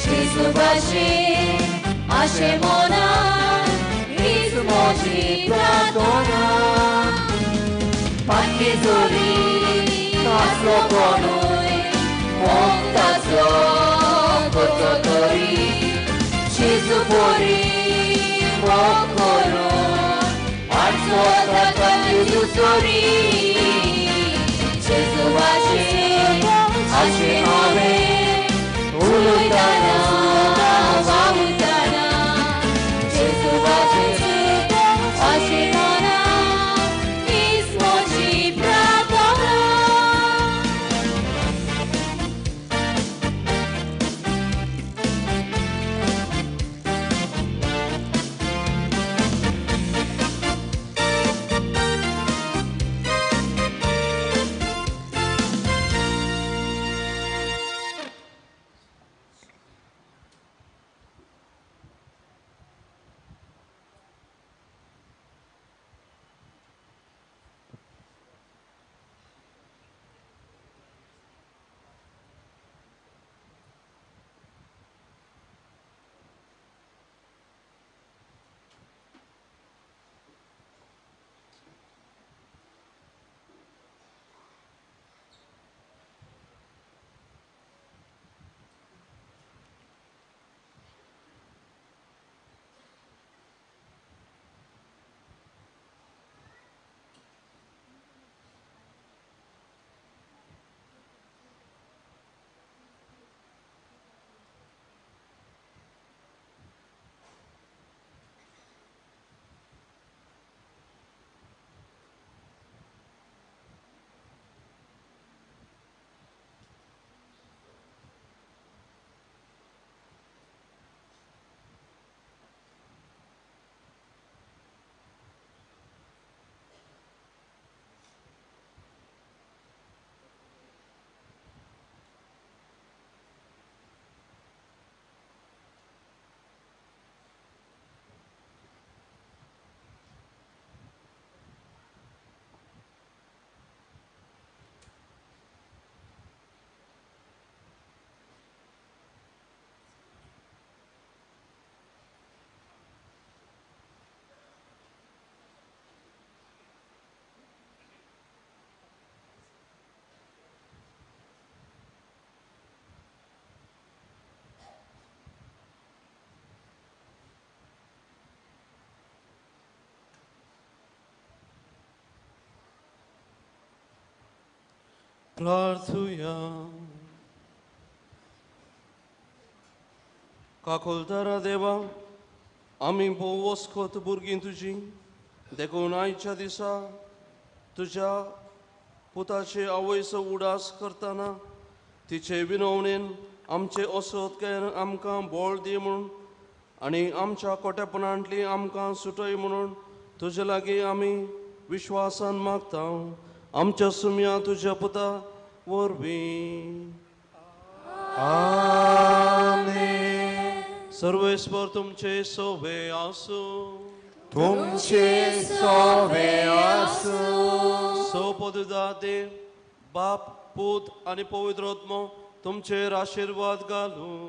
Jesu Bashi Hashemona Moji Prabona Pakizuri Taslo Konui Montazo Kototori Jesu Pori Mokoro Arzo Tatani Susori Jesu Bashi Hashemone Ulutana Wawutana Jesu Bashi Hashemona Moji Prabona प्रार्थुया. काकोलतारा देवा, आमी भोव वस्कोत भुरगीं तुजीं देखून आयच्या दिसा तुज्या पुताचे आवयचो उडास करतना तिचे विनवणेन आमचे असोत आमकां बोळ दी म्हणून आनी आमच्या कोटेपणांतली आमकां सुटय म्हणून तुजे लागीं आमी विश्वासान मागता आमच्या सुम्या तुज्या पुता वरवीं. सर्वेस्वर तुमचे सोवे आसूं. तुमचे सोवे आसूं. सोपदुदा देव बाप पूत आनी पवित्र आत्मो तुमचेर आशीर्वाद घालूं.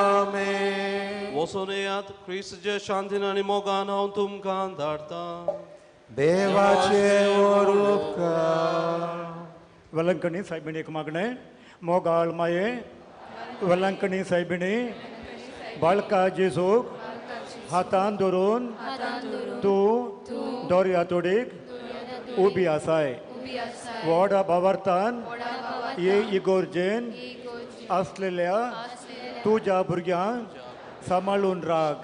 आमेन. वचून येयात क्रिस्तचे शांतीन आनी मोगान हांव तुमकां धाडटा. देवाचे उपकार. वलंकणी सायबिणी एक मागणें मोगाळ माये वलंकणी सायबिणी बाळका जेजूक हातान धरून तूं दोर्या तोडीक उबी आसाय. व्हडा भावार्थान ये इगोर्जेन असलेल्या तुज्या भुरग्यांक सांबाळून राख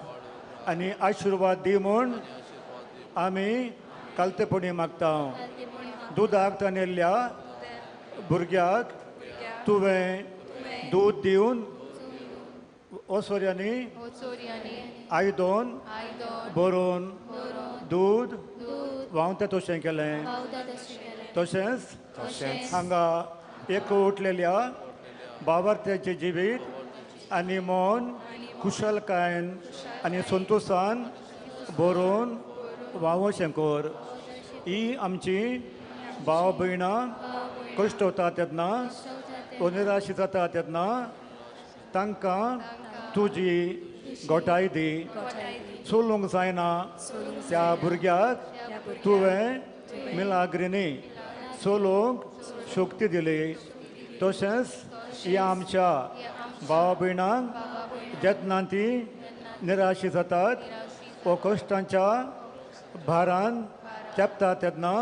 आनी आशिर्वाद दी म्हूण आमी कालतेपणी मागता. दुदाक तानेल्ल्या भुरग्याक तुवें दूद दिवन ओसोऱ्यांनी आयदोन भरून दूद व्हांवता तशें केलें. तशेंच हांगा एक उठलेल्या भावार्थ्याचें जिवीत आनी मन कुशलकायेन आनी संतोशान भरून व्हांवशें कर. ही आमची भाव भयणां कश्ट वता तेन्ना निराशी जाता तेन्ना तांकां तुजी घोटाय दी. चलूंक जायना त्या भुरग्याक तुवें मिलाग्रिनी चलूंक शक्ती दिली. तशेंच ह्या आमच्या भाव भयणांक जेन्ना ती निराशी जातात व कश्टांच्या भारान तेंपता तेन्ना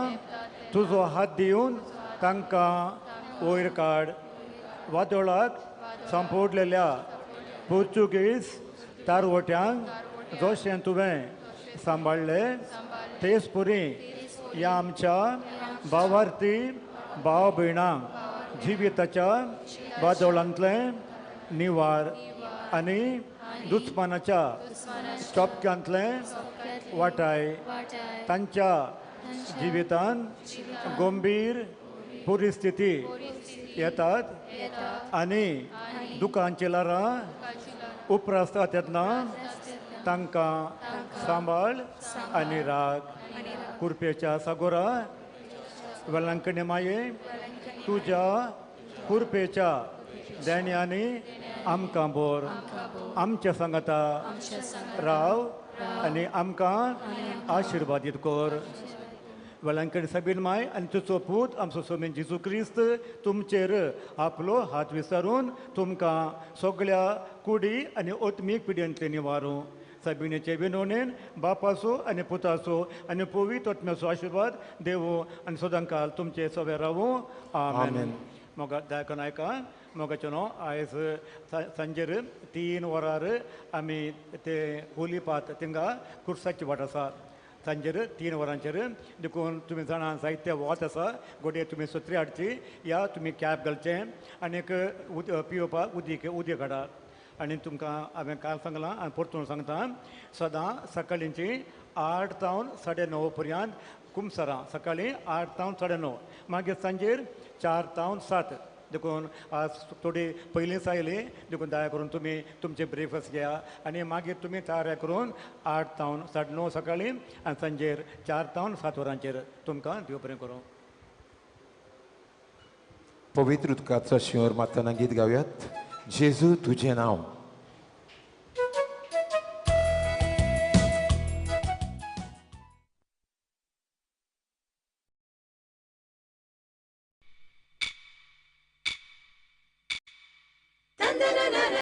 तुजो हात दिवन तांकां वयर काड. वादोळाक सांपोडलेल्या पोर्तुगीज तारवट्यांक जशें तुवें सांबाळलें तेच परी ह्या आमच्या भावार्थी भाव भयणांक जिविताच्या वादोळांतलें निवार आनी दुस्मानाच्या चोपक्यांतलें वाटाय. तांच्या जिवितान गंभीर परिस्थिती येतात आनी दुखांची लारां उपरासता तेन्ना तांकां सांबाळ आनी राख. कुरपेच्या सागोरा वेलांकणी माये तुज्या कुरपेच्या देण्यांनी आमकां बोर. आमच्या सांगाता राव आनी आमकां आशिर्वादीत कर. वेलांकणी सबीन माय आनी तुजो पूत आमचो सोमेन जेजू क्रिस्त तुमचेर आपलो हात विसारून तुमकां सगळ्या कुडी आनी ओत्मीक पिड्यांतले निवारूं. सबिणेचे विनवणेन बापाचो आनी पुताचो आनी पवित्र आत्म्याचो आशिर्वाद देवो आनी सदांकाल तुमचे सवे रावूं. आमेन. मोगा दायकन आयका मोगाचें न्हू आयज सांजेर 3 वरार आमी ते होलीपात थिंगा कुर्साची वाट आसा. सांजेर 3 वरांचेर देखून तुमी जाणां जायते वत आसा गोडये तुमी सत्री हाडची या तुमी कॅप घालचें आनीक पिवपाक उदीक हाडा. आनी तुमकां हांवें काल सांगलां आनी परतून सांगता सदां सकाळींची 8 तावन 9:30 पर्यंत कुमसरां सकाळीं 8 तावन 9:30 मागीर सांजेर 4 तावन 7. देखून आज थोडी पयलींच आयली देखून दया करून तुमी तुमचे ब्रेकफास्ट घेया आनी मागीर तुमी तयार करून 8 तावन 9:30 सकाळीं आनी सांजेर 4 तावन 7 वरांचेर तुमकां देव बरें करूं. पवित्र उदकाचो शिंवर मारतना गीत गावयात. जेजू तुजें नांव.